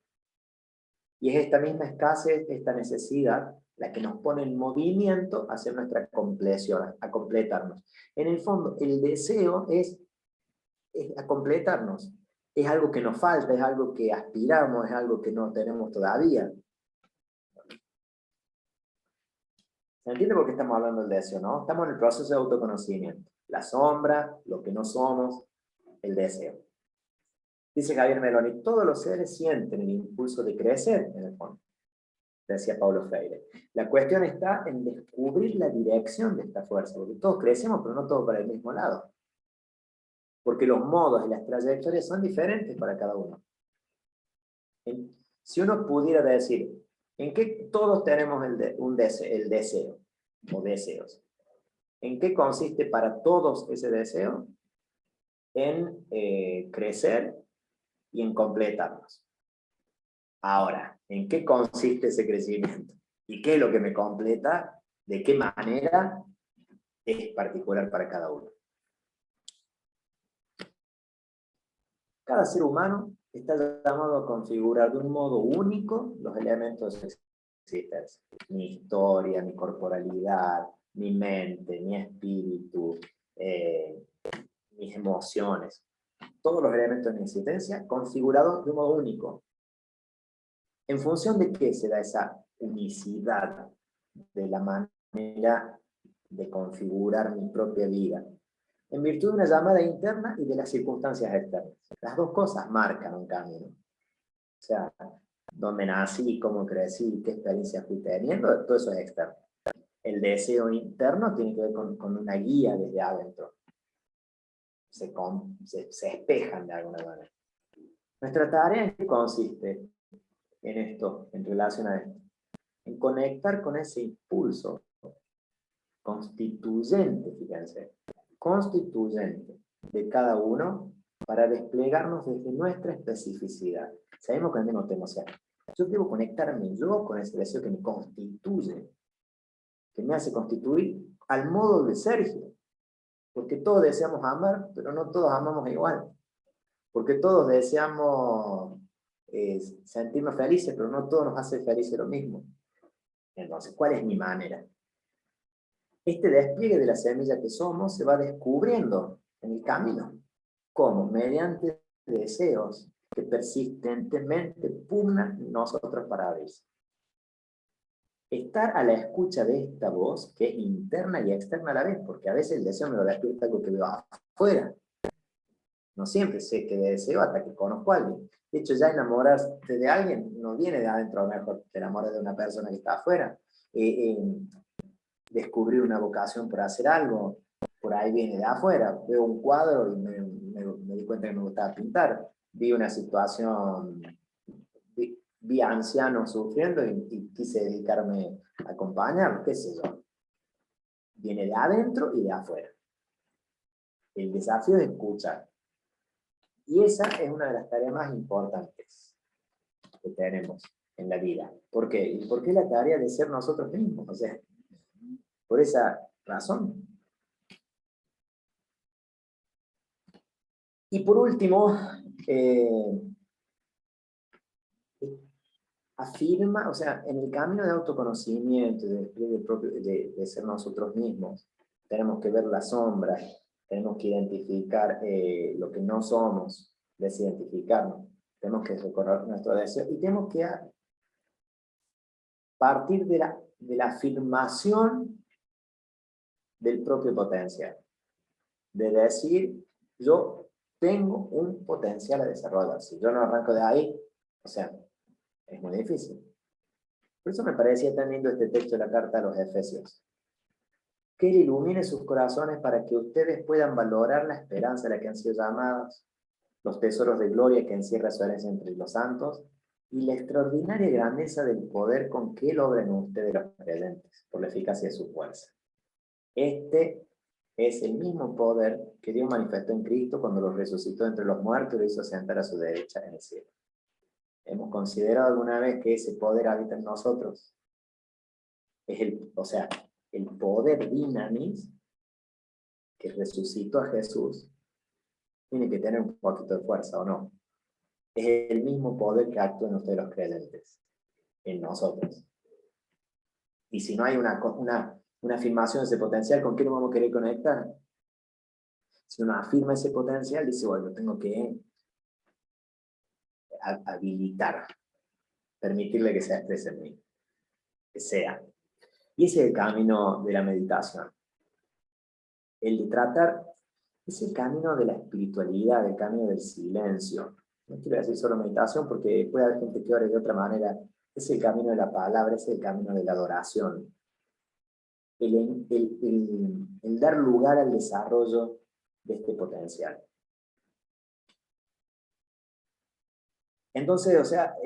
Y es esta misma escasez, esta necesidad, la que nos pone en movimiento hacia nuestra compleción, a completarnos. En el fondo, el deseo es a completarnos. Es algo que nos falta, es algo que aspiramos, es algo que no tenemos todavía. ¿Se entiende por qué estamos hablando del deseo, no? Estamos en el proceso de autoconocimiento. La sombra, lo que no somos, el deseo. Dice Javier Meloni, todos los seres sienten el impulso de crecer, en el fondo. Decía Paulo Freire. La cuestión está en descubrir la dirección de esta fuerza, porque todos crecemos, pero no todos para el mismo lado. Porque los modos y las trayectorias son diferentes para cada uno. Si uno pudiera decir, ¿en qué todos tenemos el deseo o deseos? ¿En qué consiste para todos ese deseo? En crecer y en completarnos. Ahora, ¿en qué consiste ese crecimiento? ¿Y qué es lo que me completa? ¿De qué manera? Es particular para cada uno. Cada ser humano está llamado a configurar de un modo único los elementos de existencia. Mi historia, mi corporalidad, mi mente, mi espíritu, mis emociones. Todos los elementos de mi existencia configurados de un modo único. ¿En función de qué se da esa unicidad de la manera de configurar mi propia vida? En virtud de una llamada interna y de las circunstancias externas. Las dos cosas marcan un camino. O sea, dónde nací, cómo crecí, qué experiencias fui teniendo, todo eso es externo. El deseo interno tiene que ver con una guía desde adentro. Se espejan de alguna manera. Nuestra tarea consiste en esto, en relación a esto, en conectar con ese impulso constituyente, fíjense, constituyente de cada uno para desplegarnos desde nuestra especificidad. Sabemos que no tenemos emoción. Yo debo conectarme yo con ese deseo que me constituye, que me hace constituir al modo de Sergio. Porque todos deseamos amar, pero no todos amamos igual. Porque todos deseamos sentirnos felices, pero no todo nos hace felices lo mismo. Entonces, ¿cuál es mi manera? Este despliegue de la semilla que somos se va descubriendo en el camino. ¿Cómo? Mediante deseos que persistentemente pugnan en nosotros para abrirse. Estar a la escucha de esta voz, que es interna y externa a la vez, porque a veces el deseo me lo despierta algo que veo afuera. No siempre sé qué deseo hasta que conozco a alguien. De hecho, ya enamorarse de alguien no viene de adentro, a lo mejor te enamoras de una persona que está afuera. Descubrir una vocación por hacer algo, por ahí viene de afuera. Veo un cuadro y me di cuenta que me gustaba pintar. Vi una situación, vi ancianos sufriendo y quise dedicarme a acompañarlos, qué sé yo. Viene de adentro y de afuera. El desafío es escuchar. Y esa es una de las tareas más importantes que tenemos en la vida. ¿Por qué? ¿Y por qué la tarea de ser nosotros mismos? O sea, por esa razón. Y por último, afirma, o sea, en el camino de autoconocimiento, de ser nosotros mismos, tenemos que ver las sombras, tenemos que identificar lo que no somos, desidentificarnos, tenemos que recorrer nuestro deseo y tenemos que partir de la afirmación del propio potencial, de decir, yo tengo un potencial a desarrollar. Si yo no arranco de ahí, o sea, es muy difícil. Por eso me parecía tan lindo este texto de la carta a los Efesios. Que Él ilumine sus corazones para que ustedes puedan valorar la esperanza a la que han sido llamados, los tesoros de gloria que encierra su herencia entre los santos, y la extraordinaria grandeza del poder con que Él obra en ustedes los creyentes, por la eficacia de su fuerza. Este es el mismo poder que Dios manifestó en Cristo cuando los resucitó entre los muertos y lo hizo sentar a su derecha en el cielo. ¿Hemos considerado alguna vez que ese poder habita en nosotros? Es el poder dinamis que resucitó a Jesús tiene que tener un poquito de fuerza, ¿o no? Es el mismo poder que actúa en ustedes los creyentes, en nosotros. Y si no hay una afirmación de ese potencial, ¿con qué nos vamos a querer conectar? Si uno afirma ese potencial, dice, bueno, tengo que habilitar, permitirle que se exprese en mí, que sea. Y ese es el camino de la meditación. El de tratar, es el camino de la espiritualidad, el camino del silencio. No quiero decir solo meditación porque puede haber gente que ore de otra manera. Es el camino de la palabra, es el camino de la adoración. El dar lugar al desarrollo de este potencial. Entonces, o sea,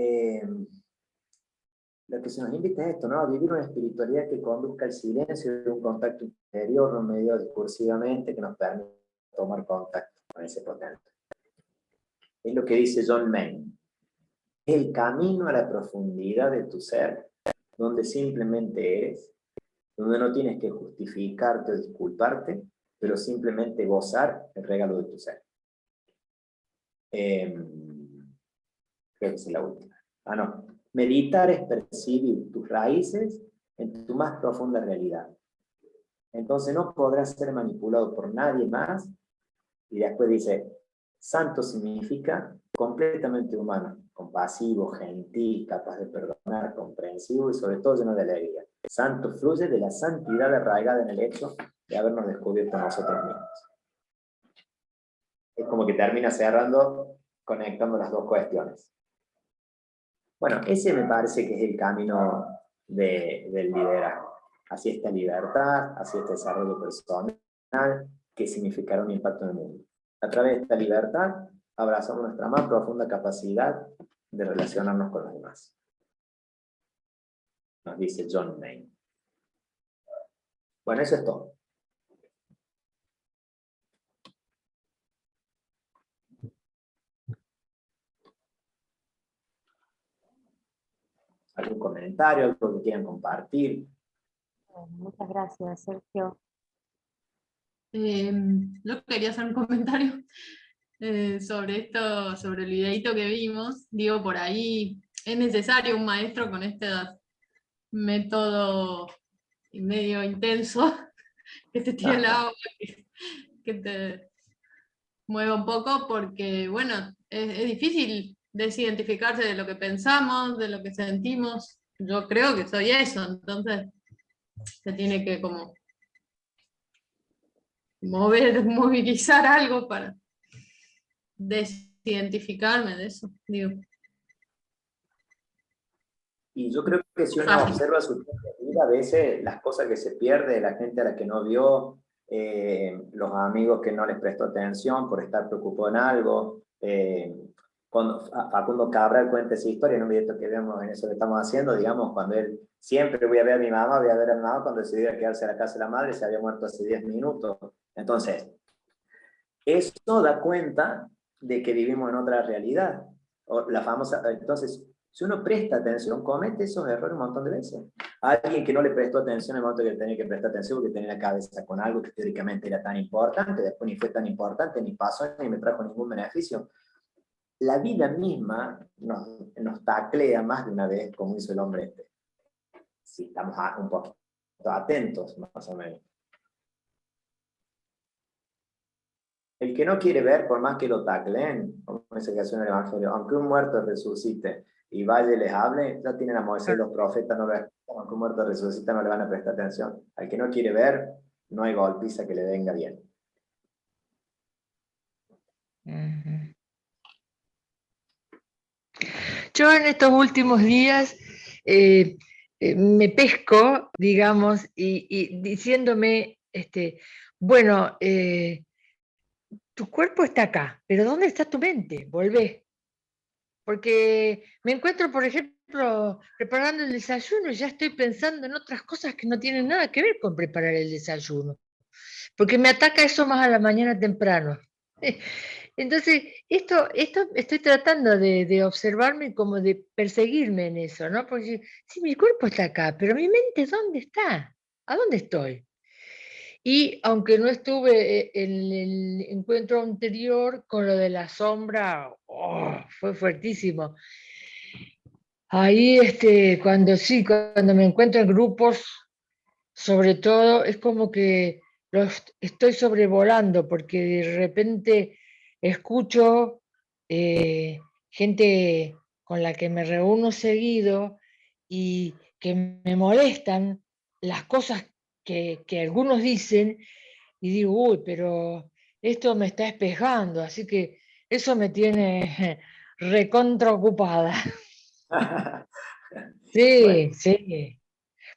lo que se nos invita es esto, ¿no? A vivir una espiritualidad que conduzca al silencio, de un contacto interior, no medio discursivamente, que nos permita tomar contacto con ese potencial. Es lo que dice John Maine. El camino a la profundidad de tu ser, donde simplemente eres, donde no tienes que justificarte o disculparte, pero simplemente gozar el regalo de tu ser. Creo que es la última. No. Meditar es percibir tus raíces en tu más profunda realidad. Entonces no podrás ser manipulado por nadie más. Y después dice, santo significa completamente humano, compasivo, gentil, capaz de perdonar, comprensivo y sobre todo lleno de alegría. Santo fluye de la santidad arraigada en el hecho de habernos descubierto nosotros mismos. Es como que termina cerrando, conectando las dos cuestiones. Bueno, ese me parece que es el camino del liderazgo. Hacia esta libertad, hacia este desarrollo personal, que significará un impacto en el mundo. A través de esta libertad, abrazamos nuestra más profunda capacidad de relacionarnos con los demás. Nos dice John Maine. Bueno, eso es todo. ¿Algún comentario, algo que quieran compartir? Muchas gracias, Sergio. Yo quería hacer un comentario. sobre esto, sobre el videíto que vimos. Digo, por ahí es necesario un maestro con este método medio intenso, que te tire el agua, que te mueva un poco, porque bueno, es difícil desidentificarse de lo que pensamos, de lo que sentimos. Yo creo que soy eso, entonces se tiene que como movilizar algo para desidentificarme de eso. Digo. Y yo creo que si uno observa su propia vida, a veces las cosas que se pierde, la gente a la que no vio, los amigos que no les prestó atención por estar preocupado en algo. Cuando Facundo Cabral cuenta esa historia en un video que vemos en eso que estamos haciendo, digamos, cuando él siempre voy a ver a mi mamá, voy a ver a mi mamá, cuando decidió quedarse en la casa de la madre, se había muerto hace 10 minutos. Entonces, eso da cuenta de que vivimos en otra realidad. O la famosa, entonces, si uno presta atención, comete esos errores un montón de veces. A alguien que no le prestó atención en el momento que tenía que prestar atención porque tenía la cabeza con algo que teóricamente era tan importante, después ni fue tan importante, ni pasó, ni me trajo ningún beneficio. La vida misma nos taclea más de una vez, como hizo el hombre este. Si estamos un poquito atentos, más o menos. El que no quiere ver, por más que lo tacleen, como dice que hace en el Evangelio, aunque un muerto resucite y vaya y les hable, ya tienen a Moisés, los profetas, no les, aunque un muerto resucita, no le van a prestar atención. Al que no quiere ver, no hay golpiza que le venga bien. Yo en estos últimos días me pesco, digamos, y diciéndome, bueno, tu cuerpo está acá, pero ¿dónde está tu mente? Volvé. Porque me encuentro, por ejemplo, preparando el desayuno y ya estoy pensando en otras cosas que no tienen nada que ver con preparar el desayuno. Porque me ataca eso más a la mañana temprano. Entonces, esto estoy tratando de observarme, como de perseguirme en eso, ¿no? Porque sí, mi cuerpo está acá, pero mi mente, ¿dónde está? ¿A dónde estoy? Y aunque no estuve en el encuentro anterior con lo de la sombra, fue fuertísimo. Ahí, cuando me encuentro en grupos, sobre todo, es como que los estoy sobrevolando, porque de repente escucho gente con la que me reúno seguido y que me molestan las cosas que algunos dicen, y digo, uy, pero esto me está espejando, así que eso me tiene recontra ocupada. Sí, Bueno. sí.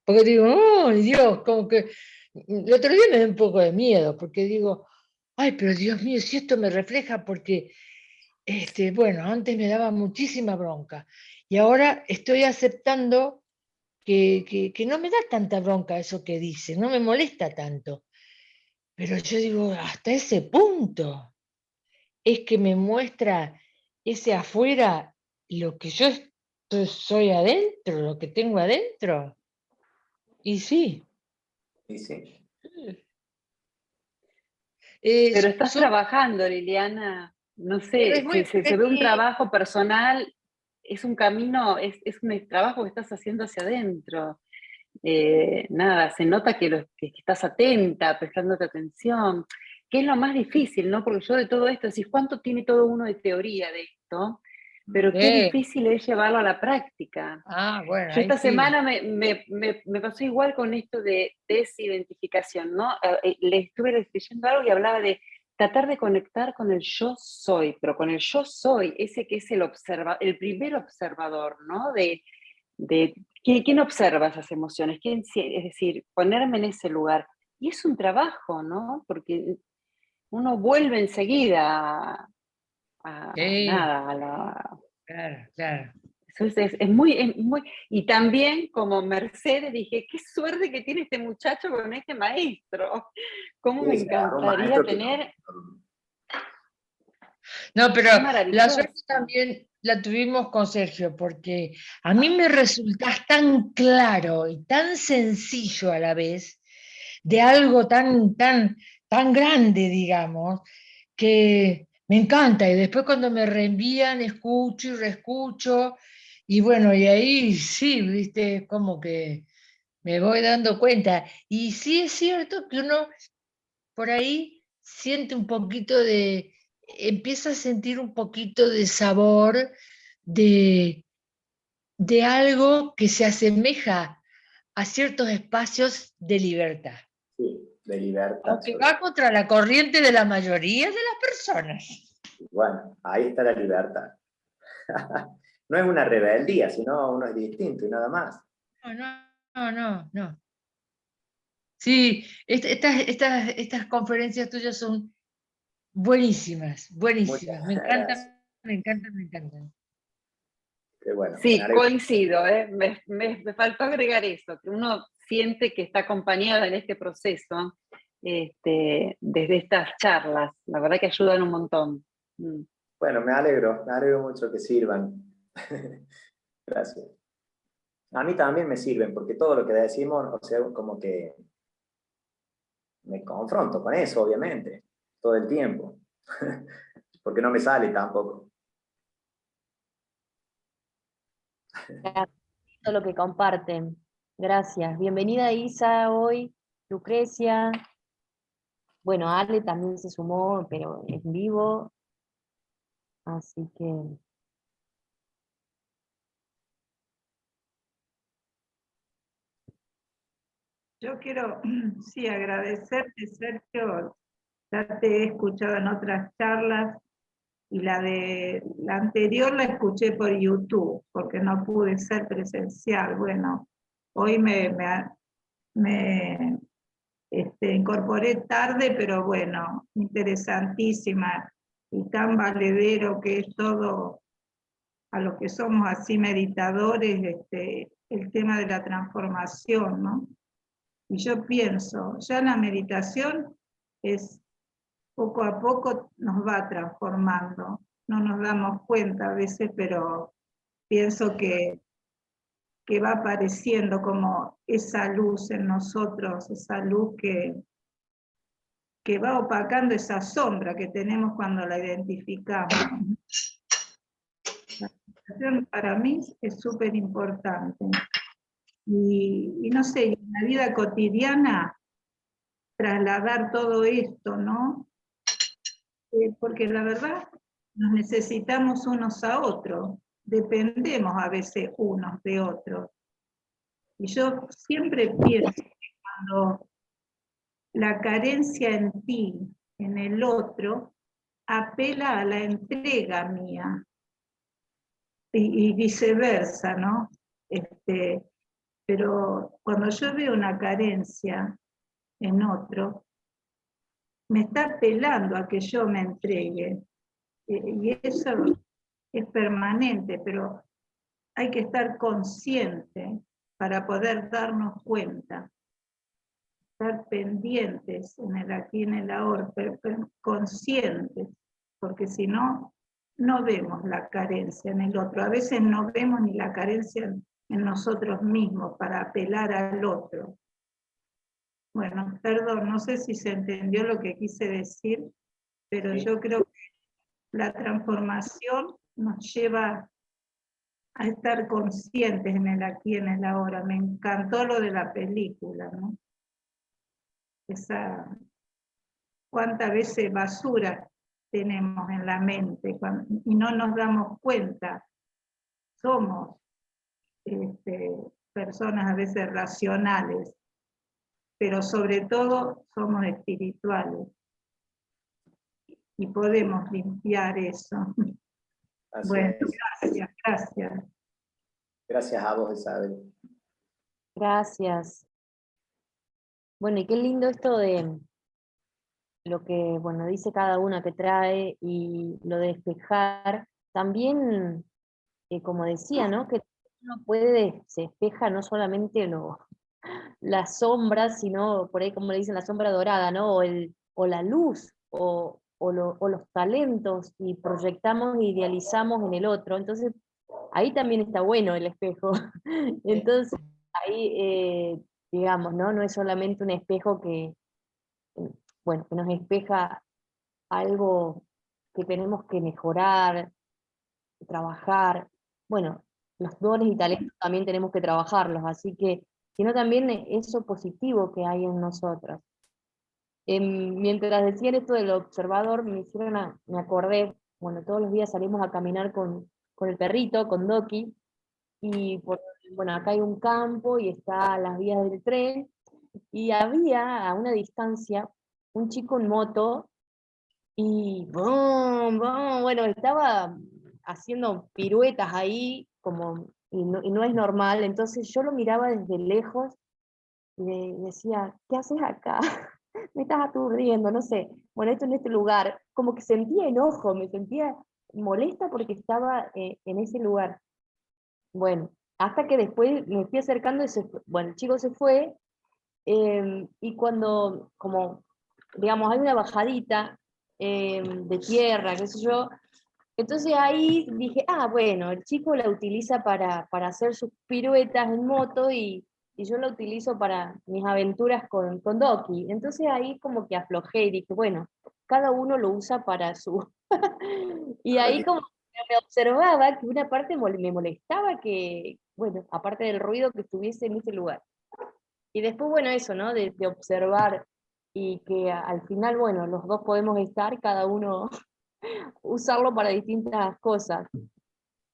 Porque digo, oh, Dios, como que el otro día me da un poco de miedo, porque digo, ay, pero Dios mío, si esto me refleja, porque, bueno, antes me daba muchísima bronca, y ahora estoy aceptando que no me da tanta bronca eso que dice, no me molesta tanto. Pero yo digo, hasta ese punto es que me muestra ese afuera lo que yo soy adentro, lo que tengo adentro. Y sí. Y sí. Pero estás Son trabajando, Liliana. No pero sé, es muy se ve un trabajo personal, es un camino, es un trabajo que estás haciendo hacia adentro. Nada, se nota que estás atenta, prestándote atención, que es lo más difícil, ¿no? Porque yo de todo esto, decís, ¿cuánto tiene todo uno de teoría de esto? Pero qué sí. difícil es llevarlo a la práctica. Bueno, Yo ahí esta sí. semana me pasó igual con esto de desidentificación, ¿no? Le estuve leyendo algo y hablaba de tratar de conectar con el yo soy, pero con el yo soy, ese que es el primer observador, ¿no? ¿Quién observa esas emociones? Es decir, ponerme en ese lugar. Y es un trabajo, ¿no? Porque uno vuelve enseguida Sí, nada, a la... claro, claro. Entonces es muy... Y también como Mercedes dije, qué suerte que tiene este muchacho con este maestro. ¿Cómo me Sí, se agarró un encantaría maestro que tener? No, pero Es la suerte maravilloso. también la tuvimos con Sergio, porque a mí me resulta tan claro y tan sencillo a la vez, de algo tan grande, digamos, que me encanta, y después cuando me reenvían, escucho y reescucho, y bueno, y ahí sí, viste, como que me voy dando cuenta. Y sí es cierto que uno por ahí siente un poquito empieza a sentir un poquito de sabor de, de algo que se asemeja a ciertos espacios de libertad, Sí, de libertad. aunque va contra la corriente de la mayoría de las personas. Bueno, ahí está la libertad. No es una rebeldía, sino uno es distinto y nada más. No. Sí, estas conferencias tuyas son buenísimas, Muchas buenísimas. gracias. Me encantan, me encantan. Qué bueno, me Sí, alegro. coincido, ¿eh? Me faltó agregar eso, que uno siente que está acompañada en este proceso desde estas charlas. La verdad que ayudan un montón. Mm. Bueno, me alegro mucho que sirvan. Gracias. A mí también me sirven, porque todo lo que decimos, o sea, como que me confronto con eso, obviamente, todo el tiempo. Porque no me sale tampoco. Gracias por todo lo que comparten. Gracias. Bienvenida Isa hoy, Lucrecia. Bueno, Ale también se sumó, pero en vivo. Así que Yo quiero, sí, agradecerte, Sergio. Ya te he escuchado en otras charlas y la anterior la escuché por YouTube porque no pude ser presencial. Bueno, hoy me incorporé tarde, pero bueno, interesantísima y tan valedero que es todo a lo que somos así meditadores, el tema de la transformación, ¿no? Y yo pienso, ya la meditación es poco a poco nos va transformando. No nos damos cuenta a veces, pero pienso que va apareciendo como esa luz en nosotros, esa luz que va opacando esa sombra que tenemos cuando la identificamos. La meditación para mí es súper importante. Y no sé, en la vida cotidiana, trasladar todo esto, ¿no? Porque la verdad nos necesitamos unos a otros, dependemos a veces unos de otros. Y yo siempre pienso que cuando la carencia en ti, en el otro, apela a la entrega mía, y viceversa, ¿no? Pero cuando yo veo una carencia en otro, me está apelando a que yo me entregue. Y eso es permanente, pero hay que estar consciente para poder darnos cuenta, estar pendientes en el aquí y en el ahora, pero conscientes, porque si no, no vemos la carencia en el otro. A veces no vemos ni la carencia en nosotros mismos para apelar al otro. Bueno, perdón, no sé si se entendió lo que quise decir, pero Sí. yo creo que la transformación nos lleva a estar conscientes en el aquí y en el ahora. Me encantó lo de la película, ¿no? Cuántas veces basura tenemos en la mente y no nos damos cuenta. Somos personas a veces racionales, pero sobre todo somos espirituales y podemos limpiar eso. Así Bueno, es. gracias. Gracias a vos, Isabel. gracias. Bueno, y qué lindo esto de lo que, bueno, dice cada una que trae y lo de despejar. También, como decía, ¿no? Que uno se despeja no solamente las sombras, sino por ahí como le dicen la sombra dorada, ¿no? O la luz, o los talentos, y proyectamos e idealizamos en el otro. Entonces, ahí también está bueno el espejo. Entonces, ahí, digamos, ¿no? No es solamente un espejo que, bueno, que nos espeja algo que tenemos que mejorar, trabajar. Bueno, los dones y talentos también tenemos que trabajarlos, así que, sino también eso positivo que hay en nosotros. Mientras decían esto del observador, me acordé, bueno, todos los días salimos a caminar con el perrito, con Doki, y bueno, acá hay un campo y está las vías del tren, y había a una distancia un chico en moto, y ¡bum, bum! Bueno, estaba haciendo piruetas ahí, y no es normal, entonces yo lo miraba desde lejos, y decía, ¿qué haces acá? Me estás aturdiendo, no sé. Bueno, esto en este lugar, como que sentía enojo, me sentía molesta porque estaba en ese lugar. Bueno, hasta que después me fui acercando y bueno, el chico se fue, y cuando, como, digamos, hay una bajadita de tierra, qué sé yo, entonces ahí dije, ah, bueno, el chico la utiliza para hacer sus piruetas en moto y yo la utilizo para mis aventuras con Doki. Entonces ahí como que aflojé y dije, bueno, cada uno lo usa para su... Y ahí como que me observaba que una parte me molestaba que, bueno, aparte del ruido, que estuviese en ese lugar. Y después, bueno, eso, ¿no? De observar y que al final, bueno, los dos podemos estar, cada uno usarlo para distintas cosas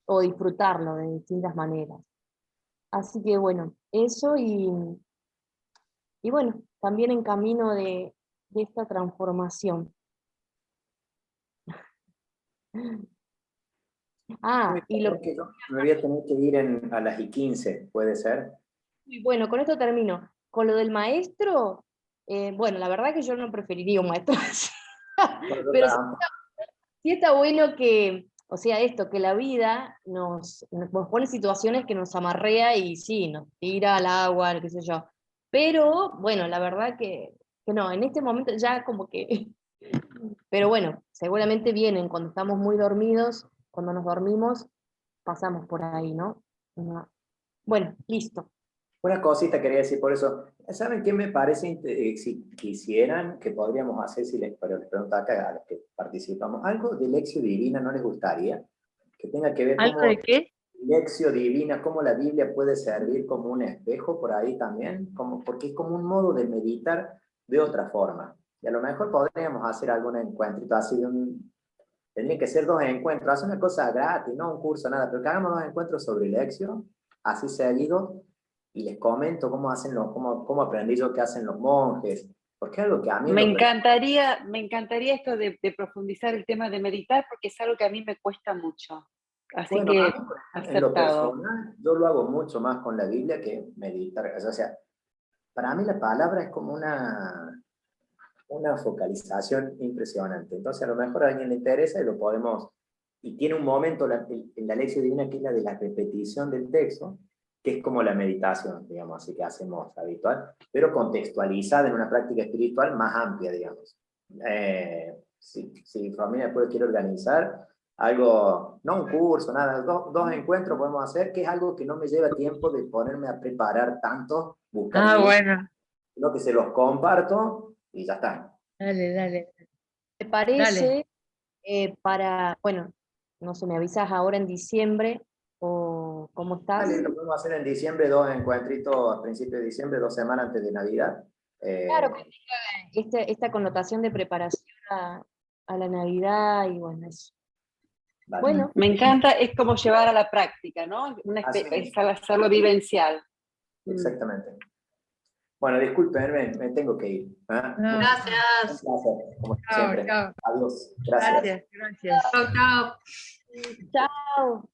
o disfrutarlo de distintas maneras. Así que bueno, eso y bueno, también en camino de esta transformación. Y lo que yo me voy a tener que ir a las 15, ¿puede ser? y bueno, con esto termino. Con lo del maestro, bueno, la verdad que yo no preferiría un maestro así. Pero sí está bueno que, o sea, esto, que la vida nos pone situaciones que nos amarrea y sí, nos tira al agua, qué sé yo. Pero, bueno, la verdad que no, en este momento ya como que... Pero bueno, seguramente vienen cuando estamos muy dormidos, cuando nos dormimos, pasamos por ahí, ¿no? Bueno, listo. Una cosita quería decir por eso. ¿Saben qué me parece? Si quisieran que podríamos hacer, pero les pregunto acá a los que participamos, algo de Lección Divina no les gustaría, que tenga que ver ¿Algo cómo de qué? Lección Divina, cómo la Biblia puede servir como un espejo por ahí también, porque es como un modo de meditar de otra forma. Y a lo mejor podríamos hacer algún encuentrito así tendría que ser 2 encuentros, hacer una cosa gratis, no un curso, nada, pero que hagamos 2 encuentros sobre Lección, así seguido, y les comento cómo aprendí yo qué hacen los monjes, porque es algo que a mí... Me encantaría esto de profundizar el tema de meditar, porque es algo que a mí me cuesta mucho. Así bueno, que, en lo aceptado. personal, yo lo hago mucho más con la Biblia que meditar. O sea, para mí la palabra es como una focalización impresionante. Entonces, a lo mejor a alguien le interesa y lo podemos... Y tiene un momento en la Lección Divina que es la de la repetición del texto, que es como la meditación, digamos, así que hacemos habitual, pero contextualizada en una práctica espiritual más amplia, digamos. Si familia después quiere organizar algo, no un curso, nada, 2 encuentros podemos hacer, que es algo que no me lleva tiempo de ponerme a preparar tanto, buscar Bueno, lo que se los comparto y ya está. dale. ¿Te parece bueno, no sé, me avisas ahora en diciembre o cómo estás? Dale, lo podemos hacer en diciembre, 2 encuentritos a principios de diciembre, 2 semanas antes de Navidad. Claro, que tenga esta connotación de preparación a la Navidad y bueno, eso. Vale. Bueno, Me encanta, es como llevar a la práctica, ¿no? Es hacerlo vivencial. Exactamente. Bueno, disculpen, me tengo que ir. ¿Ah? No. Gracias. Un placer, como Chao, siempre. chao. Adiós. Gracias. Gracias. Chao, chao. chao.